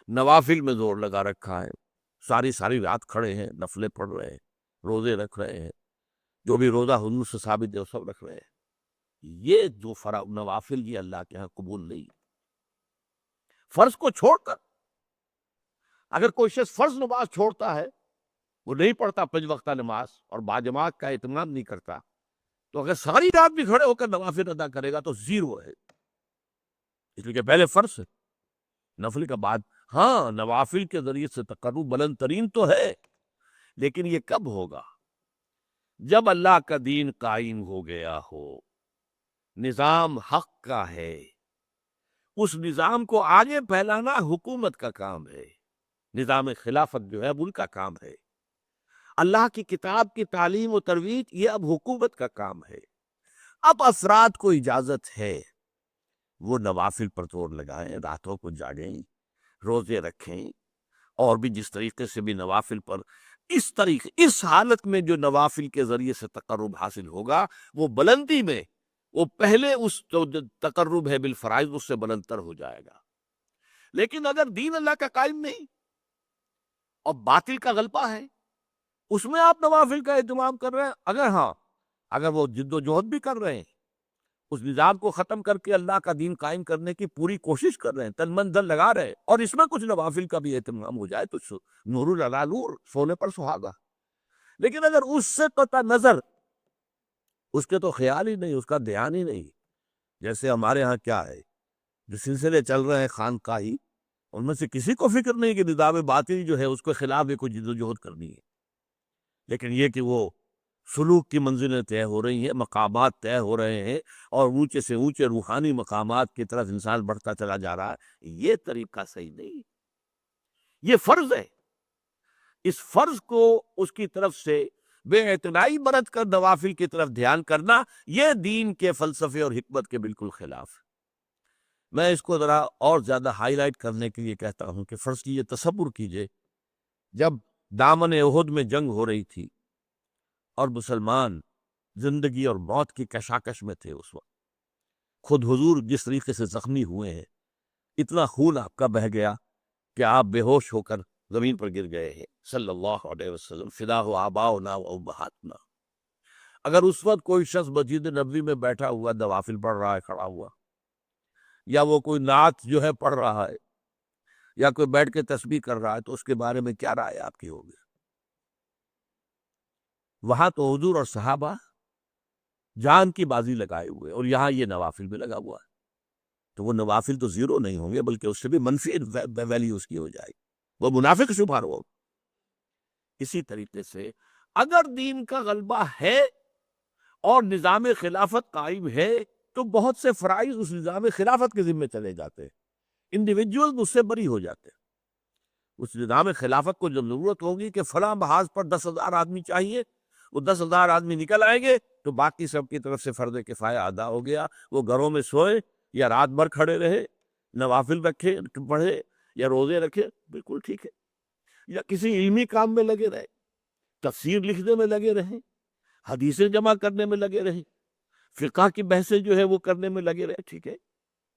نوافل میں زور لگا رکھا ہے، ساری رات کھڑے ہیں، نفلیں پڑھ رہے ہیں، روزے رکھ رہے ہیں، جو بھی روزہ حضور سے ثابت ہے وہ سب رکھ رہے ہیں۔ یہ جو نوافل یہ اللہ کے ہاں قبول نہیں۔ فرض کو چھوڑ کر اگر کوئی شخص فرض نماز چھوڑتا ہے، وہ نہیں پڑھتا 5 وقتہ نماز اور باجماعت کا اہتمام نہیں کرتا، تو اگر ساری رات بھی کھڑے ہو کر نوافل ادا کرے گا تو 0 ہے، اس لیے کہ پہلے فرض ہے، نفل کا بعد۔ ہاں، نوافل کے ذریعے سے تقرب بلند ترین تو ہے، لیکن یہ کب ہوگا؟ جب اللہ کا دین قائم ہو گیا ہو، نظام حق کا ہے، اس نظام کو آگے پھیلانا حکومت کا کام ہے، نظام خلافت جو ہے اب ان کا کام ہے، اللہ کی کتاب کی تعلیم و ترویج یہ اب حکومت کا کام ہے۔ اب افراد کو اجازت ہے وہ نوافل پر زور لگائیں، راتوں کو جاگیں، روزے رکھیں، اور بھی جس طریقے سے بھی نوافل پر اس حالت میں جو نوافل کے ذریعے سے تقرب حاصل ہوگا وہ بلندی میں، وہ پہلے اس جو تقرب ہے بالفرائض اس سے بلندتر ہو جائے گا۔ لیکن اگر دین اللہ کا قائم نہیں اور باطل کا غلبہ ہے، اس میں آپ نوافل کا اہتمام کر رہے ہیں، اگر وہ جد و جہد بھی کر رہے ہیں، اس نظام کو ختم کر کے اللہ کا دین قائم کرنے کی پوری کوشش کر رہے ہیں، تن من دل لگا رہے ہیں، اور اس میں کچھ نوافل کا بھی اہتمام ہو جائے تو نور علی نور، سونے پر سہاگا۔ لیکن اگر اس سے قطع نظر، اس کے تو خیال ہی نہیں، اس کا دھیان ہی نہیں، جیسے ہمارے ہاں کیا ہے، جو سلسلے چل رہے ہیں خانقاہی، ان میں سے کسی کو فکر نہیں کہ نظام باطنی جو ہے اس کے خلاف بھی کوئی جد و جہد کرنی ہے، لیکن یہ کہ وہ سلوک کی منزلیں طے ہو رہی ہیں، مقامات طے ہو رہے ہیں، اور اونچے سے اونچے روحانی مقامات کی طرف انسان بڑھتا چلا جا رہا ہے، یہ طریقہ صحیح نہیں، یہ فرض ہے۔ اس فرض کو اس کی طرف سے بے اعتنائی برت کر نوافل کی طرف دھیان کرنا، یہ دین کے فلسفے اور حکمت کے بالکل خلاف ہے۔ میں اس کو ذرا اور زیادہ ہائی لائٹ کرنے کے لیے کہتا ہوں کہ فرض کیجیے، تصور کیجیے، جب دامن احد میں جنگ ہو رہی تھی اور مسلمان زندگی اور موت کی کشاکش میں تھے، اس وقت خود حضور جس طریقے سے زخمی ہوئے ہیں، اتنا خون آپ کا بہہ گیا کہ آپ بے ہوش ہو کر زمین پر گر گئے ہیں، صلی اللہ علیہ وسلم، فداہ آباؤنا و امہاتنا۔ اگر اس وقت کوئی شخص مسجد نبوی میں بیٹھا ہوا نوافل پڑھ رہا ہے کھڑا ہوا، یا وہ کوئی نعت جو ہے پڑھ رہا ہے، یا کوئی بیٹھ کے تسبیح کر رہا ہے، تو اس کے بارے میں کیا رائے آپ کی ہوگی؟ وہاں تو حضور اور صحابہ جان کی بازی لگائے ہوئے، اور یہاں یہ نوافل بھی لگا ہوا ہے، تو وہ نوافل تو زیرو نہیں ہوں گے، بلکہ اس سے بھی منفی ویلیو اس کی ہو جائے گی، وہ منافق شمار ہو۔ اسی طریقے سے اگر دین کا غلبہ ہے اور نظام خلافت قائم ہے، تو بہت سے فرائض اس نظام خلافت کے ذمے چلے جاتے ہیں، انڈیویجول اس سے بری ہو جاتے ہیں۔ اس نظام خلافت کو جب ضرورت ہوگی کہ فلاں محاذ پر 10,000 آدمی چاہیے، وہ 10,000 آدمی نکل آئیں گے، تو باقی سب کی طرف سے فرض کفایہ ادا ہو گیا، وہ گھروں میں سوئے یا رات بھر کھڑے رہے، نوافل رکھے پڑھے یا روزے رکھے، بالکل ٹھیک ہے، یا کسی علمی کام میں لگے رہے، تفسیر لکھنے میں لگے رہے، حدیثیں جمع کرنے میں لگے رہے، فقہ کی بحثیں جو ہے وہ کرنے میں لگے رہے، ٹھیک ہے،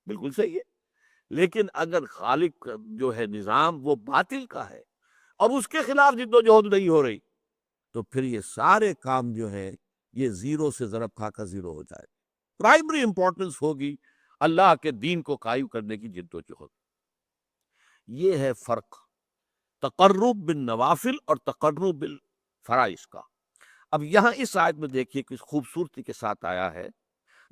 بالکل صحیح ہے۔ لیکن اگر خالق جو ہے نظام وہ باطل کا ہے اور اس کے خلاف جد و جہد نہیں ہو رہی، تو پھر یہ سارے کام جو ہے یہ زیرو سے ضرب کھا کر زیرو ہو جائے۔ پرائمری امپورٹنس ہوگی اللہ کے دین کو قائم کرنے کی جد و جہد۔ یہ ہے فرق تقرب بالنوافل اور تقرب بالفرائض کا۔ اب یہاں اس آیت میں دیکھیے کس خوبصورتی کے ساتھ آیا ہے،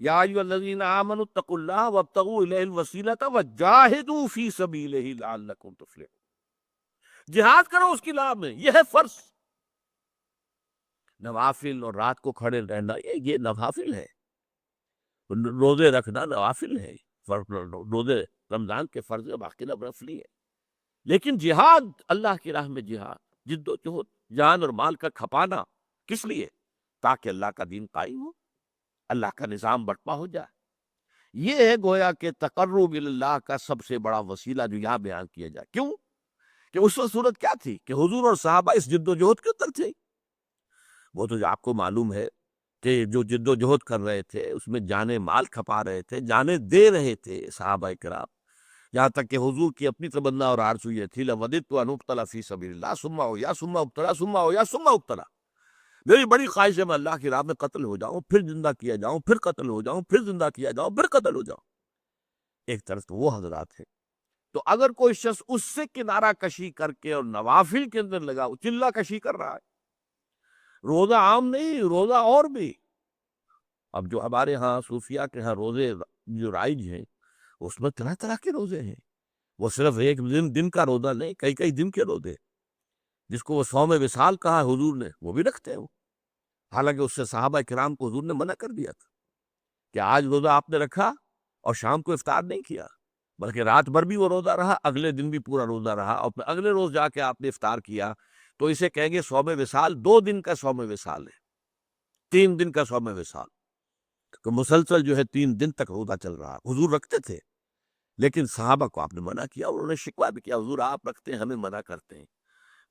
یا ایھا الذین آمنوا اتقوا اللہ وابتغوا الیہ الوسیلۃ وجاہدوا فی سبیلہ لعلکم تفلحون۔ جہاد کرو اس کی راہ میں، یہ ہے فرض۔ نوافل اور رات کو کھڑے رہنا یہ نوافل ہے، روزے رکھنا نوافل ہے، روزے رمضان کے فرض باقی نفلی ہے، لیکن جہاد، اللہ کی راہ میں جہاد، جد و جہد، جان اور مال کا کھپانا، کس لیے؟ تاکہ اللہ کا دین قائم ہو، اللہ کا نظام برپا ہو جائے۔ یہ ہے گویا کہ تقرب اللہ کا سب سے بڑا وسیلہ جو یہاں بیان کیا جائے۔ کیوں کہ اس وقت صورت کیا تھی کہ حضور اور صحابہ اس جد و جہد کے اندر تھے۔ وہ تو آپ کو معلوم ہے کہ جو جد و جہد کر رہے تھے اس میں جانے مال کھپا رہے تھے، جانے دے رہے تھے صحابہ کرام، یہاں تک کہ حضور کی اپنی تمنا اور آرزو یہ تھی لَوَدِدتُّ أَنْ أُقْتَلَ فِي سَبِيلِ اللَّهِ ثُمَّ أُحْيَا ثُمَّ أُقْتَلَ ثُمَّ أُحْيَا ثُمَّ أُقْتَلَ۔ میری بڑی خواہش ہے میں اللہ کی راہ میں قتل ہو جاؤں، پھر زندہ کیا جاؤں، پھر قتل ہو جاؤں، پھر زندہ کیا جاؤں، پھر قتل ہو جاؤں۔ ایک طرف تو وہ حضرات ہیں، تو اگر کوئی شخص اس سے کنارہ کشی کر کے اور نوافل کے اندر لگا چلہ کشی کر رہا ہے، روزہ عام نہیں، روزہ اور بھی۔ اب جو ہمارے ہاں صوفیہ کے ہاں روزے جو رائج ہیں، اس میں طرح طرح کے روزے ہیں، وہ صرف ایک دن کا روزہ نہیں، کئی کئی دن کے روزے، جس کو وہ صوم وصال کہا حضور نے، وہ بھی رکھتے ہیں وہ۔ حالانکہ اس سے صحابہ کرام کو حضور نے منع کر دیا تھا کہ آج روزہ آپ نے رکھا اور شام کو افطار نہیں کیا، بلکہ رات بھر بھی وہ روزہ رہا، اگلے دن بھی پورا روزہ رہا، اور پھر اگلے روز جا کے آپ نے افطار کیا، تو اسے کہیں گے صوم وصال، 2 دن کا صوم وصال ہے، 3 دن کا صوم وصال، کہ مسلسل جو ہے 3 دن تک روزہ چل رہا۔ حضور رکھتے تھے، لیکن صحابہ کو آپ نے منع کیا، انہوں نے شکوہ بھی کیا، حضور آپ رکھتے ہیں ہمیں منع کرتے ہیں،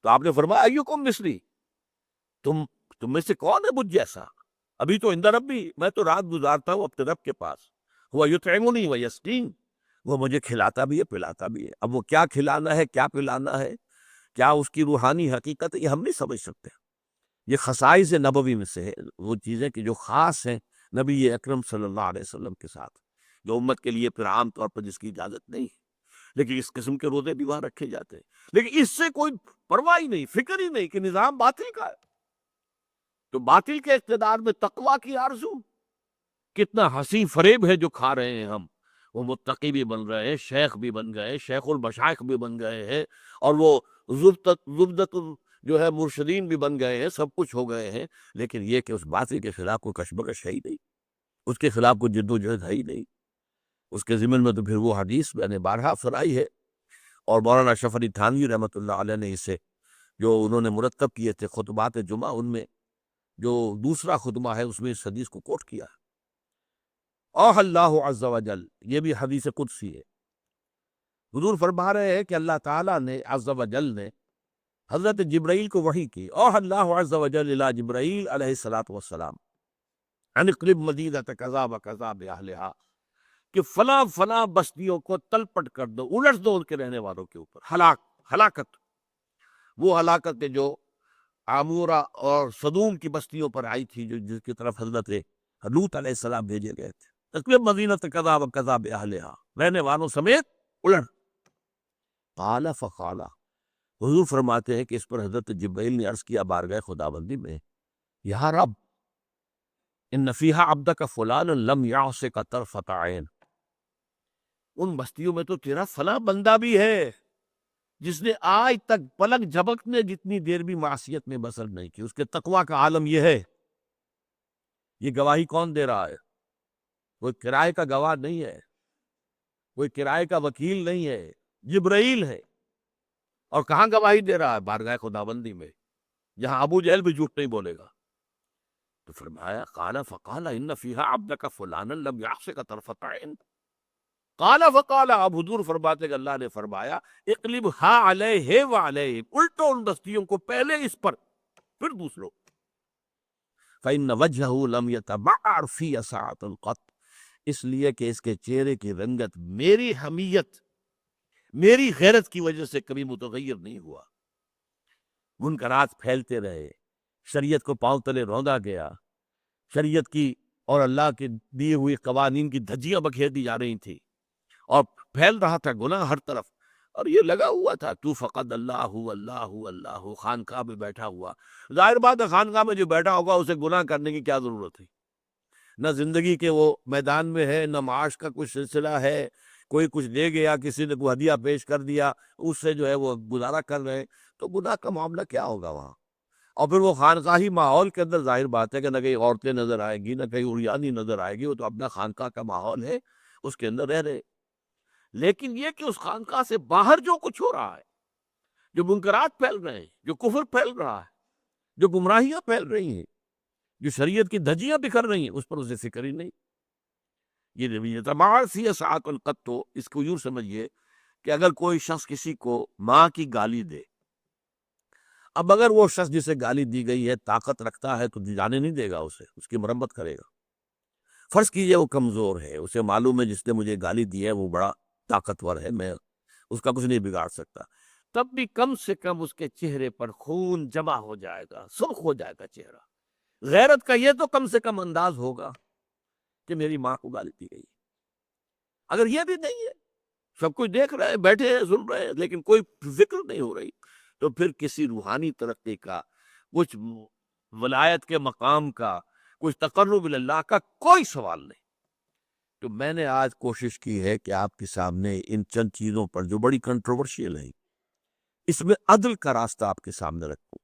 تو آپ نے فرمایا ایکم مثلی، تم میں سے کون ہے مجھ جیسا؟ ابھی تو عند ربی، میں تو رات گزارتا ہوں اپنے رب کے پاس، ہوا یطعمنی و یسقین، وہ مجھے کھلاتا بھی ہے پلاتا بھی ہے۔ اب وہ کیا کھلانا ہے، کیا پلانا ہے، کیا اس کی روحانی حقیقت ہے، یہ ہم نہیں سمجھ سکتے، یہ خصائص نبوی میں سے ہے، وہ چیزیں کہ جو خاص ہیں نبی اکرم صلی اللہ علیہ وسلم کے ساتھ، جو امت کے لیے پھر عام طور پر جس کی اجازت نہیں ہے، لیکن اس قسم کے روزے بھی وہاں رکھے جاتے ہیں، لیکن اس سے کوئی پرواہ ہی نہیں، فکر ہی نہیں کہ نظام باطل کا ہے۔ تو باطل کے اقتدار میں تقویٰ کی آرزو، کتنا حسین فریب ہے جو کھا رہے ہیں ہم، وہ متقی بھی بن رہے ہیں، شیخ بھی بن گئے، شیخ المشائخ بھی بن گئے ہیں، اور وہ زبدت جو ہے مرشدین بھی بن گئے ہیں، سب کچھ ہو گئے ہیں، لیکن یہ کہ اس باطل کے خلاف کوئی کشمکش ہے ہی نہیں، اس کے خلاف کوئی جد و جہد ہے ہی نہیں۔ اس کے ضمن میں تو پھر وہ حدیث میں نے بارہا سنائی ہے، اور مولانا اشرف علی تھانوی رحمۃ اللہ علیہ نے اسے جو انہوں نے مرتب کیے تھے خطبات جمعہ، ان میں جو دوسرا خطبہ ہے اس میں اس حدیث کو کوٹ کیا ہے۔ اوہ اللہ عز و جل، یہ بھی حدیث قدسی ہے، حضور فرما رہے ہیں کہ اللہ تعالیٰ نے عز و جل نے حضرت جبرائیل کو وحی کی، اوہ اللہ عز و جل الی جبرائیل علیہ الصلوۃ والسلام ان اقلب مدینۃ کذا و کذا باہلھا، کہ فلاں فلاں بستیوں کو تلپٹ کر دو، الٹ دو ان کے رہنے والوں کے اوپر، ہلاکت، وہ ہلاکت کے جو عامورہ اور صدوم کی بستیوں پر آئی تھی، جو جس کی طرف حضرت لوط علیہ السلام بھیجے گئے تھے، تقریب مدینۃ کذا و کذا باہلھا، رہنے والوں سمیت الٹ۔ قال فقال، حضور فرماتے ہیں کہ اس پر حضرت جبرائیل نے عرض کیا بارگاہ خداوندی میں، یا رب ان فیہا عبدک فلان لم یعصک طرفۃ عین، ان بستیوں میں تو تیرا فلاں بندہ بھی ہے جس نے آج تک پلک جھپکنے جتنی دیر بھی معصیت میں بسر نہیں کی، اس کے تقویٰ کا عالم یہ ہے۔ یہ گواہی کون دے رہا ہے؟ کوئی کرائے کا گواہ نہیں ہے، کوئی کرائے کا وکیل نہیں ہے، جبرائیل ہے، اور کہاں گواہی دے رہا ہے؟ بارگاہ خداوندی میں، جہاں ابو جہل بھی جھوٹ نہیں بولے گا۔ تو فرمایا قال فقال ان فیہا عبدک فلانا لم یعصک طرفۃ عین، قال فقال، اب حضور فرماتے کہ اللہ نے فرمایا اقلب ہا علیہ و علیہ، الٹو ان بستیوں کو، پہلے اس پر پھر دوسروں۔ فإن وجهه لم يتبعر في ساعة قط، اس لیے کہ اس کے چہرے کی رنگت میری حمیت، میری غیرت کی وجہ سے کبھی متغیر نہیں ہوا۔ منکرات پھیلتے رہے، شریعت کو پاؤں تلے روندا گیا، شریعت کی اور اللہ کے دیے ہوئے قوانین کی دھجیاں بکھیر دی جا رہی تھی، اور پھیل رہا تھا گناہ ہر طرف، اور یہ لگا ہوا تھا تو فقط اللہ اللہ اللہ، خانقاہ میں بیٹھا ہوا۔ ظاہر بات ہے خانقاہ میں جو بیٹھا ہوگا اسے گناہ کرنے کی کیا ضرورت ہے؟ نہ زندگی کے وہ میدان میں ہے، نہ معاش کا کچھ سلسلہ ہے، کوئی کچھ دے گیا، کسی نے کوئی ہدیہ پیش کر دیا، اس سے جو ہے وہ گزارا کر رہے ہیں، تو گناہ کا معاملہ کیا ہوگا وہاں؟ اور پھر وہ خانقاہی ماحول کے اندر ظاہر بات ہے کہ نہ کہیں عورتیں نظر آئیں گی، نہ کہیں عریانی نظر آئے گی، وہ تو اپنا خانقاہ کا ماحول ہے، اس کے اندر رہ رہے۔ لیکن یہ کہ اس خانقاہ سے باہر جو کچھ ہو رہا ہے، جو منکرات پھیل رہے ہیں، جو کفر پھیل رہا ہے، جو گمراہیاں پھیل رہی ہیں، جو شریعت کی دھجیاں بکھر رہی ہیں، اس پر اسے فکر ہی نہیں۔ یہ رویہ تمام سی ساعت القط، تو اس کو یوں سمجھیے کہ اگر کوئی شخص کسی کو ماں کی گالی دے، اب اگر وہ شخص جسے گالی دی گئی ہے طاقت رکھتا ہے تو جانے نہیں دے گا اسے، اس کی مرمت کرے گا۔ فرض کیجئے وہ کمزور ہے، اسے معلوم ہے جس نے مجھے گالی دی ہے وہ بڑا طاقتور ہے، میں اس کا کچھ نہیں بگاڑ سکتا، تب بھی کم سے کم اس کے چہرے پر خون جمع ہو جائے گا، سرخ ہو جائے گا چہرہ۔ غیرت کا یہ تو کم سے کم انداز ہوگا کہ میری ماں کو گالی دی گئی۔ اگر یہ بھی نہیں ہے، سب کچھ دیکھ رہے ہیں، بیٹھے ہیں، سن رہے ہیں، لیکن کوئی ذکر نہیں ہو رہی، تو پھر کسی روحانی ترقی کا، کچھ ولایت کے مقام کا، کچھ تقرب اللہ کا کوئی سوال نہیں۔ تو میں نے آج کوشش کی ہے کہ آپ کے سامنے ان چند چیزوں پر جو بڑی کنٹروورشیل ہے، اس میں عدل کا راستہ آپ کے سامنے رکھوں،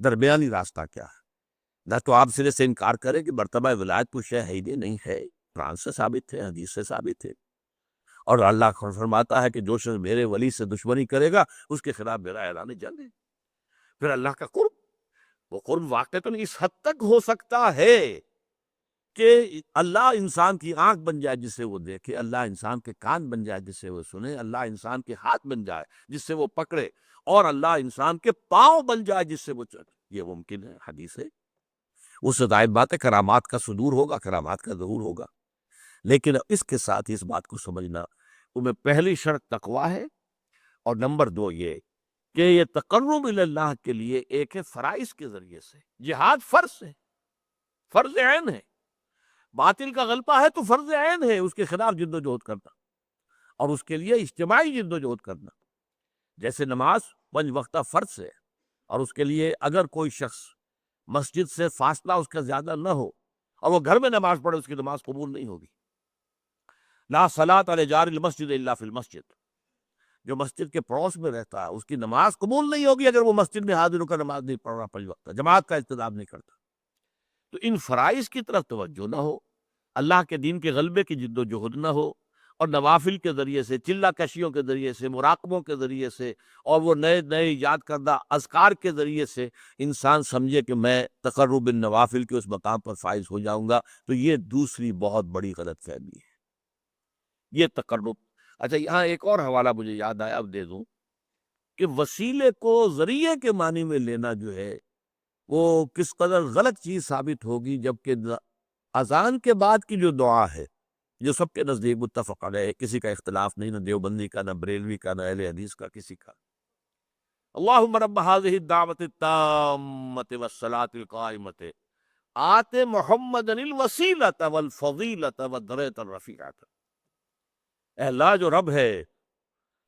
درمیانی راستہ کیا ہے۔ نہ تو آپ سرے سے انکار کریں کہ مرتبہ ولایت کوئی شے ہے ہی نہیں ہے، قرآن سے ثابت ہے، حدیث سے ثابت ہے، اور اللہ فرماتا ہے کہ جو شخص میرے ولی سے دشمنی کرے گا اس کے خلاف میرا اعلان جنگ ہے۔ پھر اللہ کا قرب، وہ قرب واقعتاً اس حد تک ہو سکتا ہے کہ اللہ انسان کی آنکھ بن جائے جس سے وہ دیکھے، اللہ انسان کے کان بن جائے جس سے وہ سنے، اللہ انسان کے ہاتھ بن جائے جس سے وہ پکڑے، اور اللہ انسان کے پاؤں بن جائے جس سے وہ چلے۔ یہ ممکن ہے، حدیث ہے۔ اس سے ظاہر بات ہے کرامات کا صدور ہوگا، کرامات کا ظہور ہوگا، لیکن اس کے ساتھ اس بات کو سمجھنا، ان میں پہلی شرط تقویٰ ہے، اور نمبر 2 یہ کہ یہ تقرب الی اللہ کے لیے ایک ہے فرائض کے ذریعے سے، جہاد فرض ہے، فرض عین ہے، باطل کا غلبہ ہے تو فرض عین ہے اس کے خلاف جد و جہد کرنا، اور اس کے لیے اجتماعی جد و جہد کرنا، جیسے نماز 5 وقتہ فرض ہے، اور اس کے لیے اگر کوئی شخص مسجد سے فاصلہ اس کا زیادہ نہ ہو اور وہ گھر میں نماز پڑھے، اس کی نماز قبول نہیں ہوگی۔ لا صلاۃ علی جار المسجد الا فی المسجد، جو مسجد کے پڑوس میں رہتا ہے اس کی نماز قبول نہیں ہوگی اگر وہ مسجد میں حاضر ہو کر نماز نہیں پڑھ رہا 5 وقتہ، جماعت کا انتظام نہیں کرتا۔ تو ان فرائض کی طرف توجہ نہ ہو، اللہ کے دین کے غلبے کی جد و جہد نہ ہو، اور نوافل کے ذریعے سے، چلہ کشیوں کے ذریعے سے، مراقبوں کے ذریعے سے، اور وہ نئے نئے ایجاد کردہ اذکار کے ذریعے سے انسان سمجھے کہ میں تقرب النوافل کے اس مقام پر فائز ہو جاؤں گا، تو یہ دوسری بہت بڑی غلط فہمی ہے۔ یہ تقرب، اچھا یہاں ایک اور حوالہ مجھے یاد آیا، اب دے دوں، کہ وسیلے کو ذریعے کے معنی میں لینا جو ہے وہ کس قدر غلط چیز ثابت ہوگی، جبکہ اذان کے بعد کی جو دعا ہے جو سب کے نزدیک متفق علیہ ہے، کسی کا اختلاف نہیں، نہ دیوبندی کا، نہ بریلوی کا، نہ اہل حدیث کا، کسی کا، اللہم رب هذه الدعوة التامة والصلاة القائمة آت محمدا الوسیلۃ والفضیلۃ والدرجۃ الرفیعۃ۔ اے اللہ، جو رب ہے،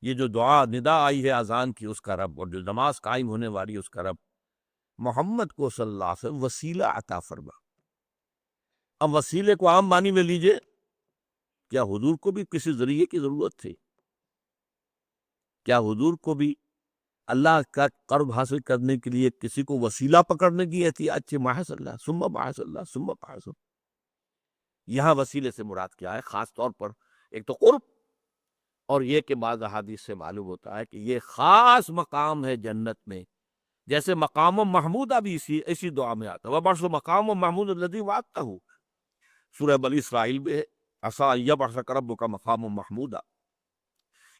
یہ جو دعا ندا آئی ہے اذان کی، اس کا رب، اور جو نماز قائم ہونے والی اس کا رب، محمد کو صلی اللہ علیہ وسلم وسیلہ عطا فرما۔ اب وسیلے کو عام معنی میں لیجئے، کیا حضور کو بھی کسی ذریعے کی ضرورت تھی؟ کیا حضور کو بھی اللہ کا قرب حاصل کرنے کے لیے کسی کو وسیلہ پکڑنے کی احتیاج تھی؟ معاذ اللہ، ثم معاذ اللہ، ثم معاذ اللہ۔ یہاں وسیلے سے مراد کیا ہے؟ خاص طور پر ایک تو قرب، اور یہ کہ بعض احادیث سے معلوم ہوتا ہے کہ یہ خاص مقام ہے جنت میں، جیسے مقام محمودہ بھی اسی دعا میں آتا ہے، وَبَعْثُ مقام محمود الذی وعدتہ، سورہ بنی اسرائیل میں ہے، عسیٰ ان یبعثک ربک مقام محمودہ۔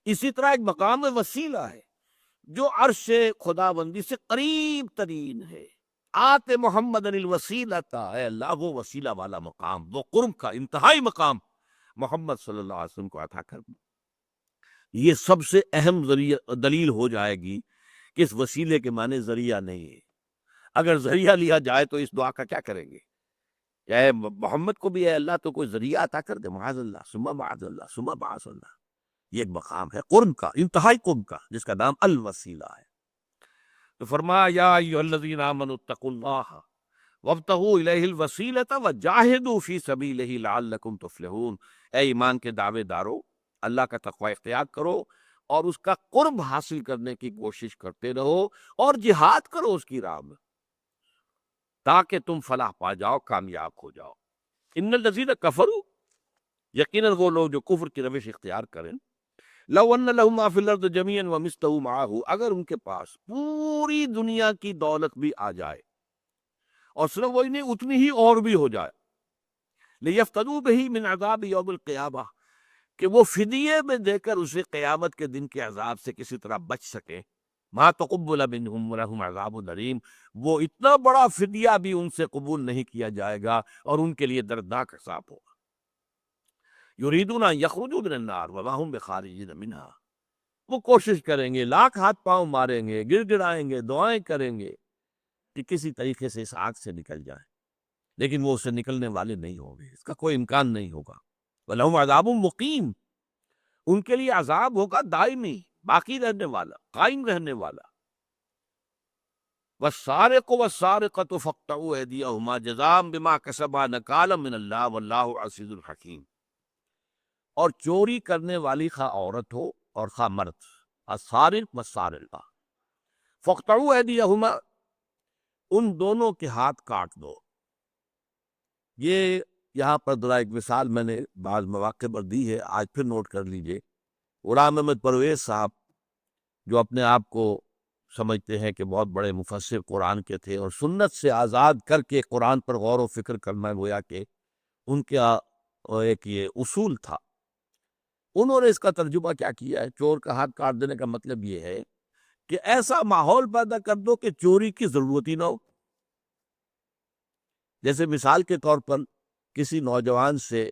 اسی طرح ایک مقام وسیلہ ہے جو عرش خدا بندی سے قریب ترین ہے، آت محمد الوسیلۃ، اے اللہ وہ وسیلہ والا مقام، وہ قرب کا انتہائی مقام محمد صلی اللہ علیہ وسلم کو عطا کر دیں۔ یہ سب سے اہم دلیل ہو جائے گی کہ اس وسیلے کے معنی ذریعہ نہیں ہے۔ اگر ذریعہ لیا جائے تو اس دعا کا کیا کریں گے؟ اے محمد کو بھی اے اللہ تو کوئی ذریعہ عطا کر دے، معاذ اللہ، ثم معاذ اللہ، ثم معاذ اللہ۔ یہ ایک مقام ہے قرب کا، انتہائی قرب کا، جس کا نام الوسیلہ ہے۔ تو فرمایا یا ایھا الذین آمنوا اتقوا اللہ وابتغوا الیہ الوسیلۃ وجاہدوا فی سبیلہ لعلکم تفلحون۔ اے ایمان کے دعوے دارو، اللہ کا تقوی اختیار کرو اور اس کا قرب حاصل کرنے کی کوشش کرتے رہو، اور جہاد کرو اس کی راہ میں، تاکہ تم فلاح پا جاؤ، کامیاب ہو جاؤ۔ ان الذین کفروا، یقیناً وہ لوگ جو کفر کی روش اختیار کریں، لو ان لهم ما فی الارض جميعا ومثله معه، اگر ان کے پاس پوری دنیا کی دولت بھی آ جائے، اور صرف وہی نہیں، اتنی ہی اور بھی ہو جائے، لیفتدوا بہ من عذاب یوم القیامہ، کہ وہ فدیے میں دے کر اسے قیامت کے دن کے عذاب سے کسی طرح بچ سکے، ما تقبل منہم ولہم عذاب الیم، وہ اتنا بڑا فدیہ بھی ان سے قبول نہیں کیا جائے گا اور ان کے لیے دردناک عذاب ہوگا۔ یریدون ان یخرجوا من النار وما هم بخارجین منها، وہ کوشش کریں گے، لاکھ ہاتھ پاؤں ماریں گے، گر گڑائیں گے، دعائیں کریں گے کہ کسی طریقے سے اس آگ سے نکل جائیں، لیکن وہ اس سے نکلنے والے نہیں ہوں گے، اس کا کوئی امکان نہیں ہوگا۔ وَلَهُمْ عَذَابٌ مُقِيمٌ، ان کے لیے عذاب ہوگا دائمی، باقی رہنے والا، قائم رہنے والا۔ وَالسَّارِقُ وَالسَّارِقَةُ فَاقْطَعُوا أَيْدِيَهُمَا جَزَاءً بِمَا كَسَبَا نَكَالًا مِنَ اللَّهِ وَاللَّهُ عَزِيزٌ حَكِيمٌ، اور چوری کرنے والی خواہ عورت ہو اور خواہ مرد، السارق والسارقہ، فَاقْطَعُوا أَيْدِيَهُمَا، ان دونوں کے ہاتھ کاٹ دو۔ یہ یہاں پر ذرا ایک مثال میں نے بعض مواقع پر دی ہے، آج پھر نوٹ کر لیجئے۔ غلام احمد پرویز صاحب، جو اپنے آپ کو سمجھتے ہیں کہ بہت بڑے مفسر قرآن کے تھے اور سنت سے آزاد کر کے قرآن پر غور و فکر کرنا گویا کہ ان کا ایک یہ اصول تھا، انہوں نے اس کا ترجمہ کیا کیا ہے؟ چور کا ہاتھ کاٹ دینے کا مطلب یہ ہے کہ ایسا ماحول پیدا کر دو کہ چوری کی ضرورت ہی نہ ہو۔ جیسے مثال کے طور پر کسی نوجوان سے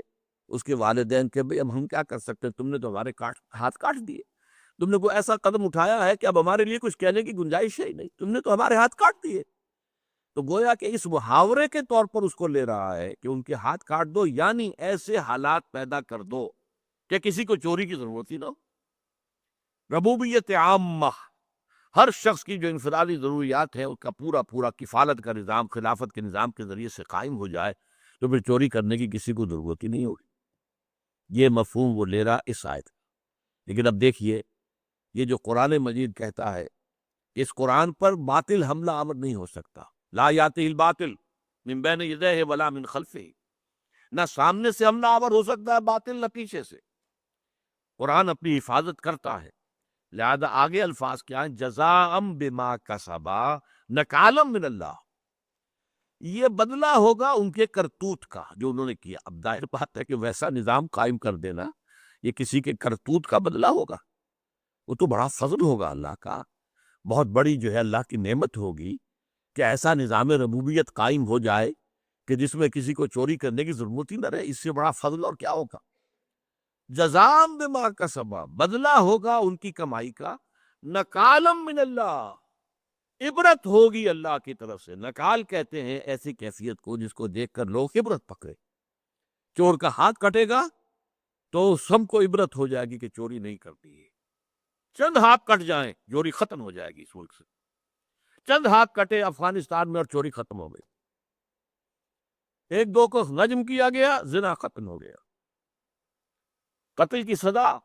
اس کے والدین کہ بھئی اب ہم کیا کر سکتے، تم نے تو ہمارے ہاتھ کاٹ دیے، تم نے کوئی ایسا قدم اٹھایا ہے کہ اب ہمارے لیے کچھ کہنے کی گنجائش ہے ہی نہیں، تم نے تو ہمارے ہاتھ کاٹ دیے۔ تو گویا کہ اس محاورے کے طور پر اس کو لے رہا ہے کہ ان کے ہاتھ کاٹ دو، یعنی ایسے حالات پیدا کر دو کہ کسی کو چوری کی ضرورت ہی نہ ہو۔ ربوبیت عامہ، ہر شخص کی جو انفرادی ضروریات ہیں اس کا پورا پورا کفالت کا نظام خلافت کے نظام کے ذریعے سے قائم ہو جائے تو پھر چوری کرنے کی کسی کو ضرورت ہی نہیں ہوگی۔ یہ مفہوم وہ لے رہا اس آیت۔ لیکن اب دیکھیے، یہ جو قرآن مجید کہتا ہے، اس قرآن پر باطل حملہ آور نہیں ہو سکتا۔ لا یاتہ الباطل من بین یدیہ ولا من خلفہ، نہ سامنے سے حملہ آور ہو سکتا ہے باطل، نہ پیچھے سے۔ قرآن اپنی حفاظت کرتا ہے، لہذا آگے الفاظ کیا ہیں؟ جزاء بما کسبا نکالا من اللہ، یہ بدلہ ہوگا ان کے کرتوت کا جو انہوں نے کیا۔ اب ظاہر بات ہے کہ ویسا نظام قائم کر دینا یہ کسی کے کرتوت کا بدلہ ہوگا، وہ تو بڑا فضل ہوگا اللہ کا، بہت بڑی جو ہے اللہ کی نعمت ہوگی کہ ایسا نظام ربوبیت قائم ہو جائے کہ جس میں کسی کو چوری کرنے کی ضرورت ہی نہ رہے۔ اس سے بڑا فضل اور کیا ہوگا؟ جزاء بما کسبا، بدلہ ہوگا ان کی کمائی کا، نکالا من اللہ، عبرت ہوگی اللہ کی طرف سے۔ نکال کہتے ہیں ایسی کیفیت کو جس کو دیکھ کر لوگ عبرت پکڑے۔ چور کا ہاتھ کٹے گا تو سب کو عبرت ہو جائے گی کہ چوری نہیں کرتی ہے۔ چند ہاتھ کٹ جائیں چوری ختم ہو جائے گی اس ملک سے۔ چند ہاتھ کٹے افغانستان میں اور چوری ختم ہو گئی۔ ایک دو کو نجم کیا گیا، زنا ختم ہو گیا۔ قتل کی سزا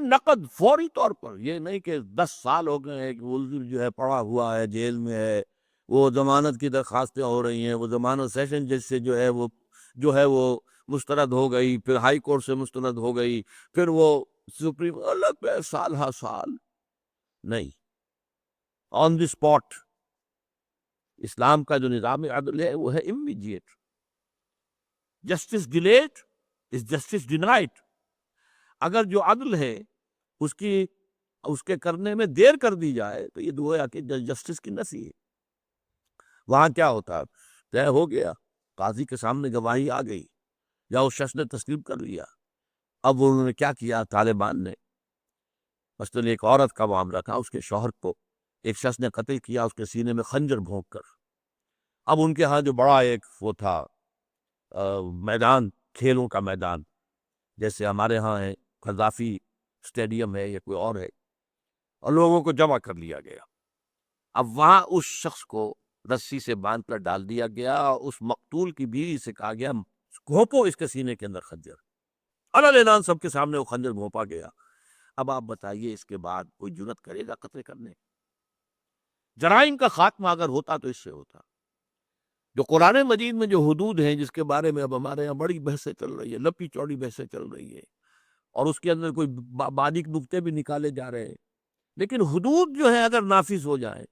نقد فوری طور پر، یہ نہیں کہ 10 سال ہو گئے کہ ملزم جو ہے پڑا ہوا ہے جیل میں ہے، وہ ضمانت کی درخواستیں ہو رہی ہیں، وہ ضمانت سیشن جج سے جو ہے وہ مسترد ہو گئی، پھر ہائی کورٹ سے مسترد ہو گئی، پھر وہ سپریم، الگ پہ سال ہا سال نہیں، آن دی اسپاٹ۔ اسلام کا جو نظام عدل ہے وہ ہے immediate. Justice delayed is justice denied. اگر جو عدل ہے اس کے کرنے میں دیر کر دی جائے تو یہ گویا کہ جسٹس کی نفی ہے۔ وہاں کیا ہوتا، طے ہو گیا، قاضی کے سامنے گواہی آ گئی یا اس شخص نے تسلیم کر لیا۔ اب انہوں نے کیا کیا، طالبان نے مثلاً ایک عورت کا معاملہ تھا، اس کے شوہر کو ایک شخص نے قتل کیا اس کے سینے میں خنجر بھونک کر۔ اب ان کے ہاں جو بڑا ایک وہ تھا میدان، کھیلوں کا میدان، جیسے ہمارے ہاں ہے قذافی اسٹیڈیم ہے یا کوئی اور ہے، اور لوگوں کو جمع کر لیا گیا۔ اب وہاں اس شخص کو رسی سے باندھ کر ڈال دیا گیا، اس مقتول کی بیوی سے کہا گیا گھونپو اس کے سینے کے اندر خنجر، اعلان سب کے سامنے وہ خنجر گھونپا گیا۔ اب آپ بتائیے اس کے بعد کوئی جرت کرے گا قتل کرنے؟ جرائم کا خاتمہ اگر ہوتا تو اس سے ہوتا۔ جو قرآن مجید میں جو حدود ہیں جس کے بارے میں اب ہمارے یہاں بڑی بحثیں چل رہی ہے، لمبی چوڑی بحثیں چل رہی ہے، اور اس کے اندر کوئی باریک نکتے بھی نکالے جا رہے ہیں، لیکن حدود جو ہے اگر نافذ ہو جائے،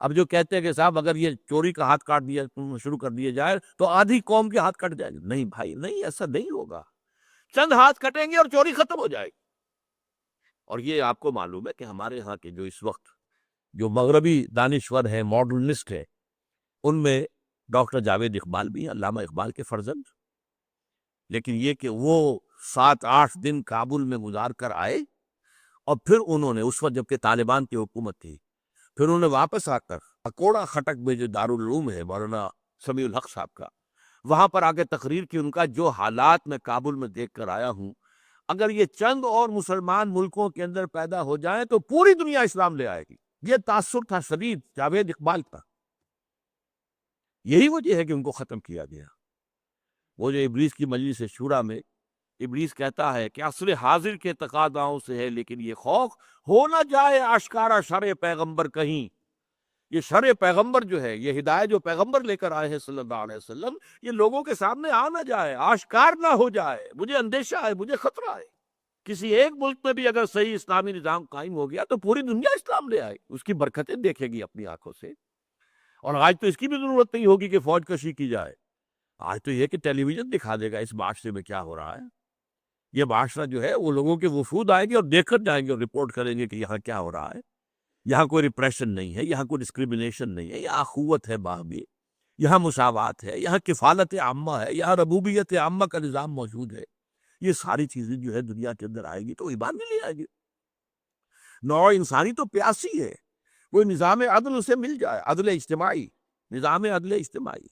اب جو کہتے ہیں کہ صاحب اگر یہ چوری کا ہاتھ کاٹ دیا شروع کر دیا جائے تو آدھی قوم کے ہاتھ کٹ جائے گا، نہیں بھائی نہیں، ایسا نہیں ہوگا۔ چند ہاتھ کٹیں گے اور چوری ختم ہو جائے گی۔ اور یہ آپ کو معلوم ہے کہ ہمارے ہاں کے جو اس وقت جو مغربی دانشور ہیں، ماڈرنسٹ ہیں، ان میں ڈاکٹر جاوید اقبال بھی ہیں، علامہ اقبال کے فرزند۔ لیکن یہ کہ وہ 7-8 دن کابل میں گزار کر آئے، اور پھر انہوں نے اس وقت جبکہ طالبان کی حکومت تھی، پھر انہوں نے واپس آ کر اکوڑا خٹک میں جو دارالعلوم ہے مولانا سمیع الحق صاحب کا، وہاں پر آ کے تقریر کی۔ ان کا جو حالات میں کابل میں دیکھ کر آیا ہوں، اگر یہ چند اور مسلمان ملکوں کے اندر پیدا ہو جائیں تو پوری دنیا اسلام لے آئے گی۔ یہ تاثر تھا شدید جاوید اقبال کا، یہی وجہ ہے کہ ان کو ختم کیا گیا۔ وہ جو ابلیس کی مجلس شورا میں ابلیس کہتا ہے کہ عصر حاضر کے تقاضاؤں سے ہے، لیکن یہ خوف ہو نہ جائے آشکارا شرع پیغمبر کہیں۔ یہ شرع پیغمبر جو ہے، یہ ہدایت جو پیغمبر لے کر آئے ہیں صلی اللہ علیہ وسلم، یہ لوگوں کے سامنے آ نہ جائے، آشکار نہ ہو جائے۔ مجھے اندیشہ ہے، مجھے خطرہ ہے۔ کسی ایک ملک میں بھی اگر صحیح اسلامی نظام قائم ہو گیا تو پوری دنیا اسلام لے آئے، اس کی برکتیں دیکھے گی اپنی آنکھوں سے۔ اور آج تو اس کی بھی ضرورت نہیں ہوگی کہ فوج کشی کی جائے، آج تو یہ کہ ٹیلی ویژن دکھا دے گا اس معاشرے میں کیا ہو رہا ہے۔ یہ معاشرہ جو ہے وہ لوگوں کے وفود آئیں گے اور دیکھ کر جائیں گے اور رپورٹ کریں گے کہ یہاں کیا ہو رہا ہے۔ یہاں کوئی ریپریشن نہیں ہے، یہاں کوئی ڈسکریمنیشن نہیں ہے، یہاں اخوت ہے باہمی، یہاں مساوات ہے، یہاں کفالت عامہ ہے، یہاں ربوبیت عامہ کا نظام موجود ہے۔ یہ ساری چیزیں جو ہے دنیا کے اندر آئے گی تو ایمان بھی لے آئے گی۔ نوع انسانی تو پیاسی ہے، کوئی نظام عدل اسے مل جائے، عدل اجتماعی، نظام عدل اجتماعی،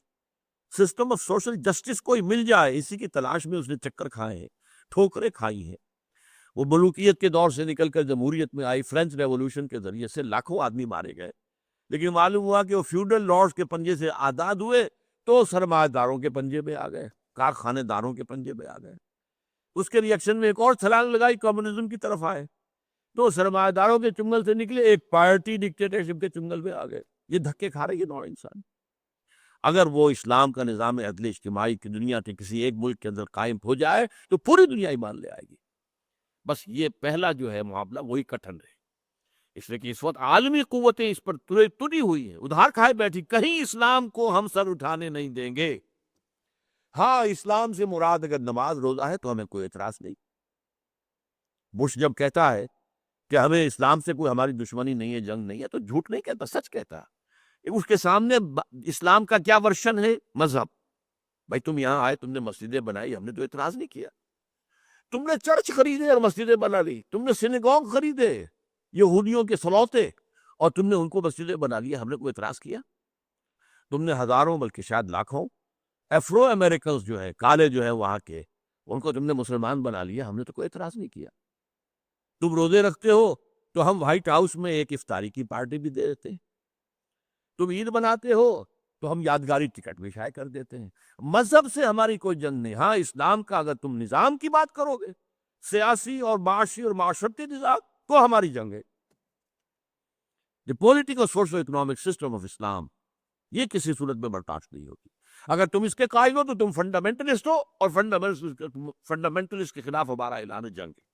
سسٹم آف سوشل جسٹس کوئی مل جائے، اسی کی تلاش میں اس نے چکر کھائے ہیں، ٹھوکریں کھائی ہیں۔ وہ ملوکیت کے دور سے نکل کر جمہوریت میں آئی، فرینچ ریولوشن کے ذریعے سے لاکھوں آدمی مارے گئے، لیکن معلوم ہوا کہ وہ فیوڈل لارڈز کے پنجے سے آزاد ہوئے تو سرمایہ داروں کے پنجے میں آ گئے، کارخانے داروں کے پنجے میں آ گئے۔ اس کے ریئیکشن میں ایک اور چھلانگ لگائی، کمیونزم کی طرف آئے تو سرمایہ داروں کے چنگل سے نکلے، ایک پارٹی ڈکٹیٹرشپ کے چنگل میں آ گئے۔ یہ دھکے کھا رہی ہے نوع انسان۔ اگر وہ اسلام کا نظام عدل اجتماعی کی دنیا کے کسی ایک ملک کے اندر قائم ہو جائے تو پوری دنیا ایمان لے آئے گی۔ بس یہ پہلا جو ہے معاملہ وہی کٹھن ہے، اس لیے کہ اس وقت عالمی قوتیں اس پر تلی ہوئی ہیں، ادھار کھائے بیٹھی، کہیں اسلام کو ہم سر اٹھانے نہیں دیں گے۔ ہاں، اسلام سے مراد اگر نماز روزہ ہے تو ہمیں کوئی اعتراض نہیں۔ بش جب کہتا ہے کہ ہمیں اسلام سے کوئی ہماری دشمنی نہیں ہے، جنگ نہیں ہے، تو جھوٹ نہیں کہتا، سچ کہتا ہے۔ اس کے سامنے اسلام کا کیا ورشن ہے؟ مذہب۔ بھائی تم یہاں آئے، تم نے مسجدیں بنائی، ہم نے تو اعتراض نہیں کیا۔ تم نے چرچ خریدے اور مسجدیں بنا لی، تم نے سینیگوگ خریدے، یہودیوں کے سلوتے، اور تم نے ان کو مسجدیں بنا لی، ہم نے کوئی اعتراض کیا؟ تم نے ہزاروں بلکہ شاید لاکھوں افرو امریکنز جو ہے، کالے جو ہیں وہاں کے، ان کو تم نے مسلمان بنا لیا، ہم نے تو کوئی اعتراض نہیں کیا۔ تم روزے رکھتے ہو تو ہم وائٹ ہاؤس میں ایک افطاری کی پارٹی بھی دے دیتے ہیں، تم عید بناتے ہو تو ہم یادگاری ٹکٹ بھی شائع کر دیتے ہیں۔ مذہب سے ہماری کوئی جنگ نہیں۔ ہاں، اسلام کا اگر تم نظام کی بات کرو گے، سیاسی اور معاشی اور معاشرتی نظام، تو ہماری جنگ ہے۔ The political social economic system of Islam، یہ کسی صورت میں برداشت نہیں ہوگی۔ اگر تم اس کے قائل ہو تو تم فنڈامنٹلسٹ ہو، اور فنڈامنٹلسٹ کے خلاف ہمارا اعلان جنگ ہے۔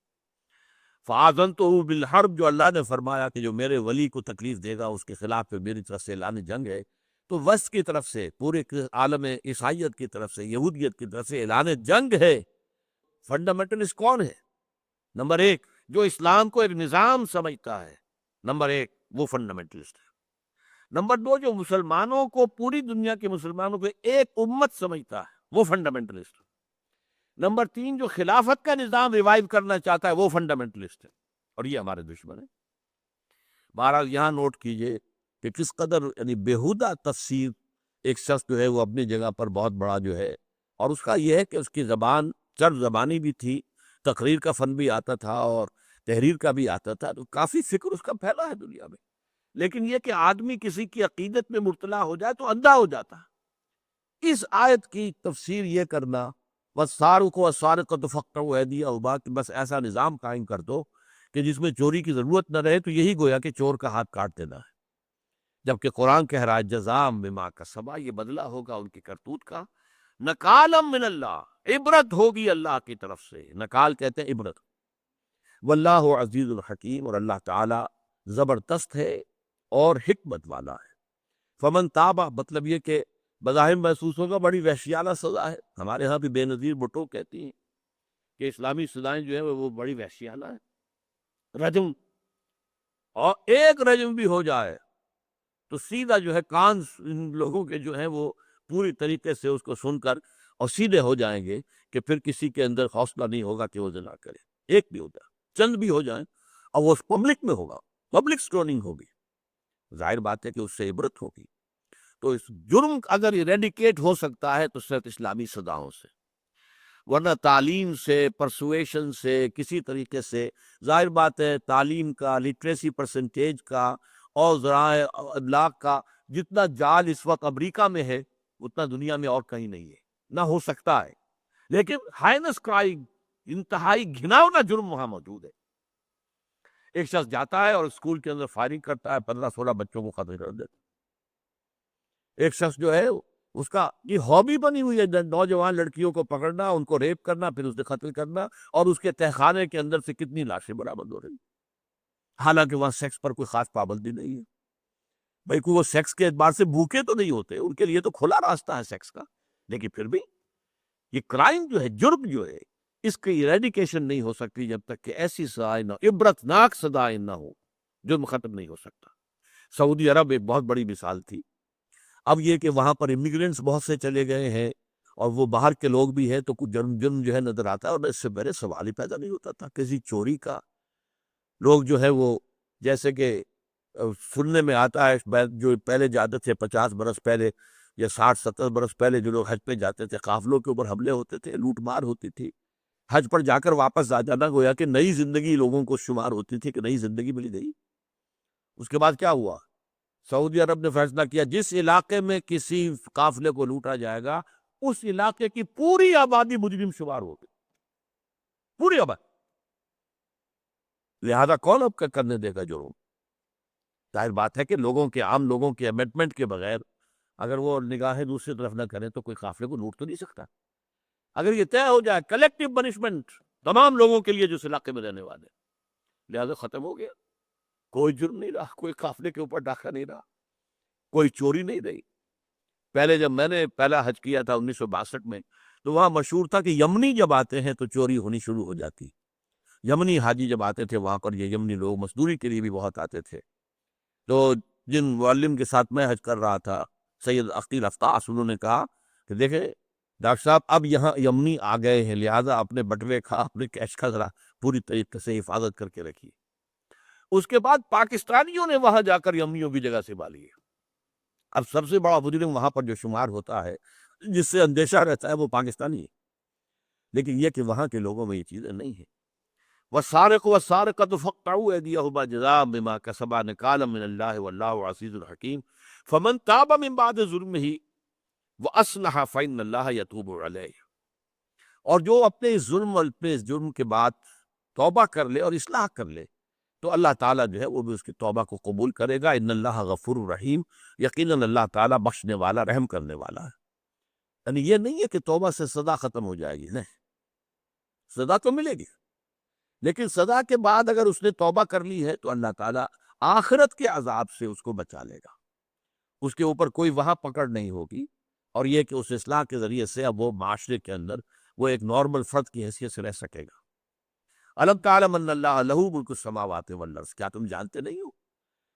فَآذَنْتُهُ بِالْحَرْبِ، جو اللہ نے فرمایا کہ جو میرے ولی کو تکلیف دے گا اس کے خلاف پہ میری طرف سے اعلان جنگ ہے، تو وسط کی طرف سے، پورے عالم عیسائیت کی طرف سے، یہودیت کی طرف سے اعلان جنگ ہے۔ فنڈامنٹلسٹ کون ہے؟ نمبر ایک، جو اسلام کو ایک نظام سمجھتا ہے، نمبر ایک وہ فنڈامنٹلسٹ ہے۔ نمبر دو، جو مسلمانوں کو، پوری دنیا کے مسلمانوں کو ایک امت سمجھتا ہے، وہ فنڈامنٹلسٹ ہے۔ نمبر تین، جو خلافت کا نظام ریوائیو کرنا چاہتا ہے، وہ فنڈامنٹلسٹ ہے، اور یہ ہمارے دشمن ہیں۔ بہرحال یہاں نوٹ کیجئے کہ کس قدر یعنی بیہودہ تفسیر ایک شخص جو ہے وہ اپنی جگہ پر بہت بڑا جو ہے، اور اس کا یہ ہے کہ اس کی زبان چرب زبانی بھی تھی، تقریر کا فن بھی آتا تھا اور تحریر کا بھی آتا تھا، تو کافی فکر اس کا پھیلا ہے دنیا میں۔ لیکن یہ کہ آدمی کسی کی عقیدت میں مبتلا ہو جائے تو اندھا ہو جاتا ہے۔ اس آیت کی تفسیر یہ کرنا، وَالسَّارِقُ وَالسَّارِقَةُ فَاقْطَعُوا أَيْدِيَهُمَا، کہ بس ایسا نظام قائم کر دو کہ جس میں چوری کی ضرورت نہ رہے، تو یہی گویا کہ چور کا ہاتھ کاٹ دینا ہے۔ جبکہ قرآن کہہ رہا ہے جزاء بما کسبا، یہ بدلہ ہوگا ان کی کرتوت کا، نکالا من اللہ، عبرت ہوگی اللہ کی طرف سے۔ نکال کہتے ہیں عبرت۔ واللہ عزیز الحکیم، اور اللہ تعالی زبردست ہے اور حکمت والا ہے۔ فمن تابہ، مطلب یہ کہ بظاہر محسوس ہوگا بڑی وحشیانہ سزا ہے، ہمارے ہاں بھی بے نظیر بھٹو کہتی ہیں کہ اسلامی سزائیں جو ہیں وہ بڑی وحشیانہ ہیں۔ رجم، اور ایک رجم بھی ہو جائے تو سیدھا جو ہے کان ان لوگوں کے جو ہیں وہ پوری طریقے سے اس کو سن کر اور سیدھے ہو جائیں گے کہ پھر کسی کے اندر حوصلہ نہیں ہوگا کہ وہ زنا کرے۔ ایک بھی ہو جائے، چند بھی ہو جائیں، اور وہ پبلک میں ہوگا، پبلک سٹوننگ ہوگی، ظاہر بات ہے کہ اس سے عبرت ہوگی۔ تو اس جرم اگر ایریڈیکیٹ ہو سکتا ہے تو صرف اسلامی سزاؤں سے، ورنہ تعلیم سے، پرسویشن سے، کسی طریقے سے، ظاہر بات ہے تعلیم کا، لٹریسی پرسنٹیج کا اور ذرائع ابلاغ کا جتنا جال اس وقت امریکہ میں ہے اتنا دنیا میں اور کہیں نہیں ہے، نہ ہو سکتا ہے۔ لیکن ہائنس کرائم، انتہائی گھناؤنا جرم وہاں موجود ہے۔ ایک شخص جاتا ہے اور اسکول کے اندر فائرنگ کرتا ہے، 15-16 بچوں کو قتل کر دیتا ہے۔ ایک شخص جو ہے اس کا یہ ہابی بنی ہوئی ہے نوجوان لڑکیوں کو پکڑنا، ان کو ریپ کرنا، پھر اسے قتل کرنا، اور اس کے تہخانے کے اندر سے کتنی لاشیں برآمد ہو رہی، حالانکہ وہاں سیکس پر کوئی خاص پابندی نہیں ہے۔ بھائی کوئی وہ سیکس کے اعتبار سے بھوکے تو نہیں ہوتے، ان کے لیے تو کھلا راستہ ہے سیکس کا، لیکن پھر بھی یہ کرائم جو ہے، جرم جو ہے، اس کی ایریڈیکیشن نہیں ہو سکتی جب تک کہ ایسی سزائیں نہ، عبرتناک سزائیں نہ ہو، جرم ختم نہیں ہو سکتا۔ سعودی عرب ایک بہت بڑی مثال تھی۔ اب یہ کہ وہاں پر امیگرینٹس بہت سے چلے گئے ہیں اور وہ باہر کے لوگ بھی ہیں، تو کچھ جرم جو ہے نظر آتا ہے، اور اس سے پہلے سوال ہی پیدا نہیں ہوتا تھا کسی چوری کا۔ لوگ جو ہے وہ جیسے کہ سننے میں آتا ہے جو پہلے جاتے تھے 50 برس پہلے یا 60-70 برس پہلے جو لوگ حج پہ جاتے تھے، قافلوں کے اوپر حملے ہوتے تھے، لوٹ مار ہوتی تھی، حج پر جا کر واپس آ جانا گویا کہ نئی زندگی لوگوں کو شمار ہوتی تھی کہ نئی زندگی ملی گئی۔ اس کے بعد کیا ہوا؟ سعودی عرب نے فیصلہ کیا جس علاقے میں کسی قافلے کو لوٹا جائے گا اس علاقے کی پوری آبادی مجرم شمار ہوگی، پوری آبادی، لہذا کون اب کرنے دے گا جرم؟ ظاہر بات ہے کہ عام لوگوں کے امینڈمنٹ کے بغیر اگر وہ نگاہیں دوسری طرف نہ کریں تو کوئی قافلے کو لوٹ تو نہیں سکتا۔ اگر یہ طے ہو جائے کلیکٹیو پنشمنٹ تمام لوگوں کے لیے جو اس علاقے میں رہنے والے، لہذا ختم ہو گیا، کوئی جرم نہیں رہا، کوئی قافلے کے اوپر ڈاکہ نہیں رہا، کوئی چوری نہیں رہی۔ پہلے جب میں نے پہلا حج کیا تھا 1962 میں، تو وہاں مشہور تھا کہ یمنی جب آتے ہیں تو چوری ہونی شروع ہو جاتی۔ یمنی حاجی جب آتے تھے وہاں پر، یہ یمنی لوگ مزدوری کے لیے بھی بہت آتے تھے، تو جن معلم کے ساتھ میں حج کر رہا تھا سید عقیل افتاس، انہوں نے کہا کہ دیکھیں ڈاکٹر صاحب اب یہاں یمنی آ گئے ہیں، لہذا اپنے بٹوے کا اپنے کیش کا ذرا پوری طریقے سے حفاظت کر کے رکھیے۔ اس کے بعد پاکستانیوں نے وہاں جا کر یمنیوں کی جگہ سنبھالی ہے۔ اب سب سے بڑا مجرم وہاں پر جو شمار ہوتا ہے، جس سے اندیشہ رہتا ہے، وہ پاکستانی ہے، لیکن یہ کہ وہاں کے لوگوں میں یہ چیزیں نہیں ہیں۔ والسارق والسارقۃ فاقطعوا ایدیہما جزاء بما کسبا نکالا من اللہ واللہ عزیز الحکیم فمن تاب من بعد ظلمہ واصلح فإن اللہ یتوب علیہ۔ اور جو اپنے اس جرم کے بعد توبہ کر لے اور اصلاح کر لے تو اللہ تعالیٰ جو ہے وہ بھی اس کی توبہ کو قبول کرے گا۔ ان اللہ غفور الرحیم، یقیناً اللہ تعالیٰ بخشنے والا، رحم کرنے والا ہے۔ یعنی یہ نہیں ہے کہ توبہ سے سزا ختم ہو جائے گی، نہیں، سزا تو ملے گی، لیکن سزا کے بعد اگر اس نے توبہ کر لی ہے تو اللہ تعالیٰ آخرت کے عذاب سے اس کو بچا لے گا، اس کے اوپر کوئی وہاں پکڑ نہیں ہوگی، اور یہ کہ اس اصلاح کے ذریعے سے اب وہ معاشرے کے اندر وہ ایک نارمل فرد کی حیثیت سے رہ سکے گا۔ الم تعلم ان اللہ لہ ملک السماوات والارض، کیا تم جانتے نہیں ہو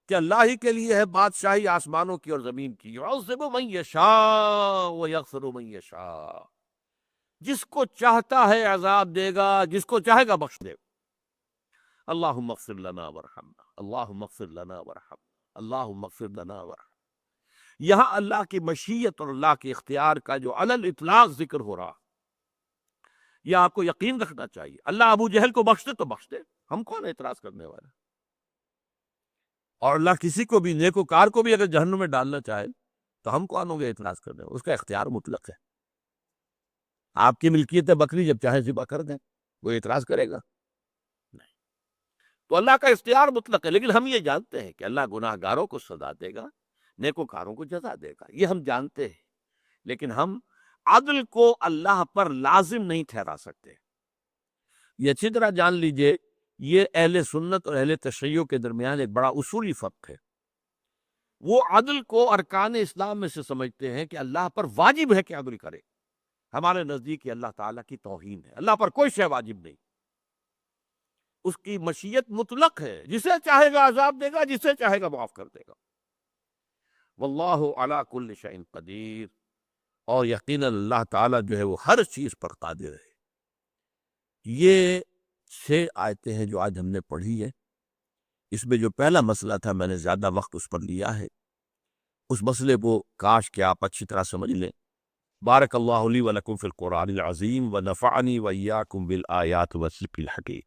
کہ اللہ ہی کے لیے ہے بادشاہی آسمانوں کی اور زمین کی؟ یعذب من یشاء ویغفر من یشاء، جس کو چاہتا ہے عذاب دے گا، جس کو چاہے گا بخش دے گا۔ اللہم اغفر لنا ورحمنا، اللہم اغفر لنا ورحمنا، اللہم اغفر لنا ورحمنا۔ یہاں اللہ کی مشیت اور اللہ کے اختیار کا جو علی الاطلاق ذکر ہو رہا، یہ آپ کو یقین رکھنا چاہیے۔ اللہ ابو جہل کو بخش دے تو بخش دے، ہم کون اعتراض کرنے والے؟ اور اللہ کسی کو بھی، نیکوکار کو بھی اگر جہنم میں ڈالنا چاہے تو ہم کون ہوں گے اعتراض کرنے والے؟ اس کا اختیار مطلق ہے۔ آپ کی ملکیت ہے بکری، جب چاہے ذبح کر دیں، وہ اعتراض کرے گا؟ نہیں۔ تو اللہ کا اختیار مطلق ہے، لیکن ہم یہ جانتے ہیں کہ اللہ گناہ گاروں کو سزا دے گا، نیکوکاروں کو جزا دے گا، یہ ہم جانتے ہیں، لیکن ہم عدل کو اللہ پر لازم نہیں ٹھہرا سکتے۔ یہ اچھی طرح جان لیجئے، یہ اہل سنت اور اہل تشیع کے درمیان ایک بڑا اصولی فرق ہے۔ وہ عدل کو ارکان اسلام میں سے سمجھتے ہیں کہ اللہ پر واجب ہے کہ عدل کرے، ہمارے نزدیک یہ اللہ تعالیٰ کی توہین ہے۔ اللہ پر کوئی شے واجب نہیں، اس کی مشیت مطلق ہے، جسے چاہے گا عذاب دے گا، جسے چاہے گا معاف کر دے گا۔ واللہ علی کل شیء قدیر، اور یقیناً اللہ تعالیٰ جو ہے وہ ہر چیز پر قادر ہے۔ یہ 6 آیتیں ہیں جو آج ہم نے پڑھی ہے۔ اس میں جو پہلا مسئلہ تھا، میں نے زیادہ وقت اس پر لیا ہے، اس مسئلے کو کاش کہ آپ اچھی طرح سمجھ لیں۔ بارک اللہ لی و لکم فی القرآن العظیم ونفعنی و ایاکم بالآیات والذکر الحکیم۔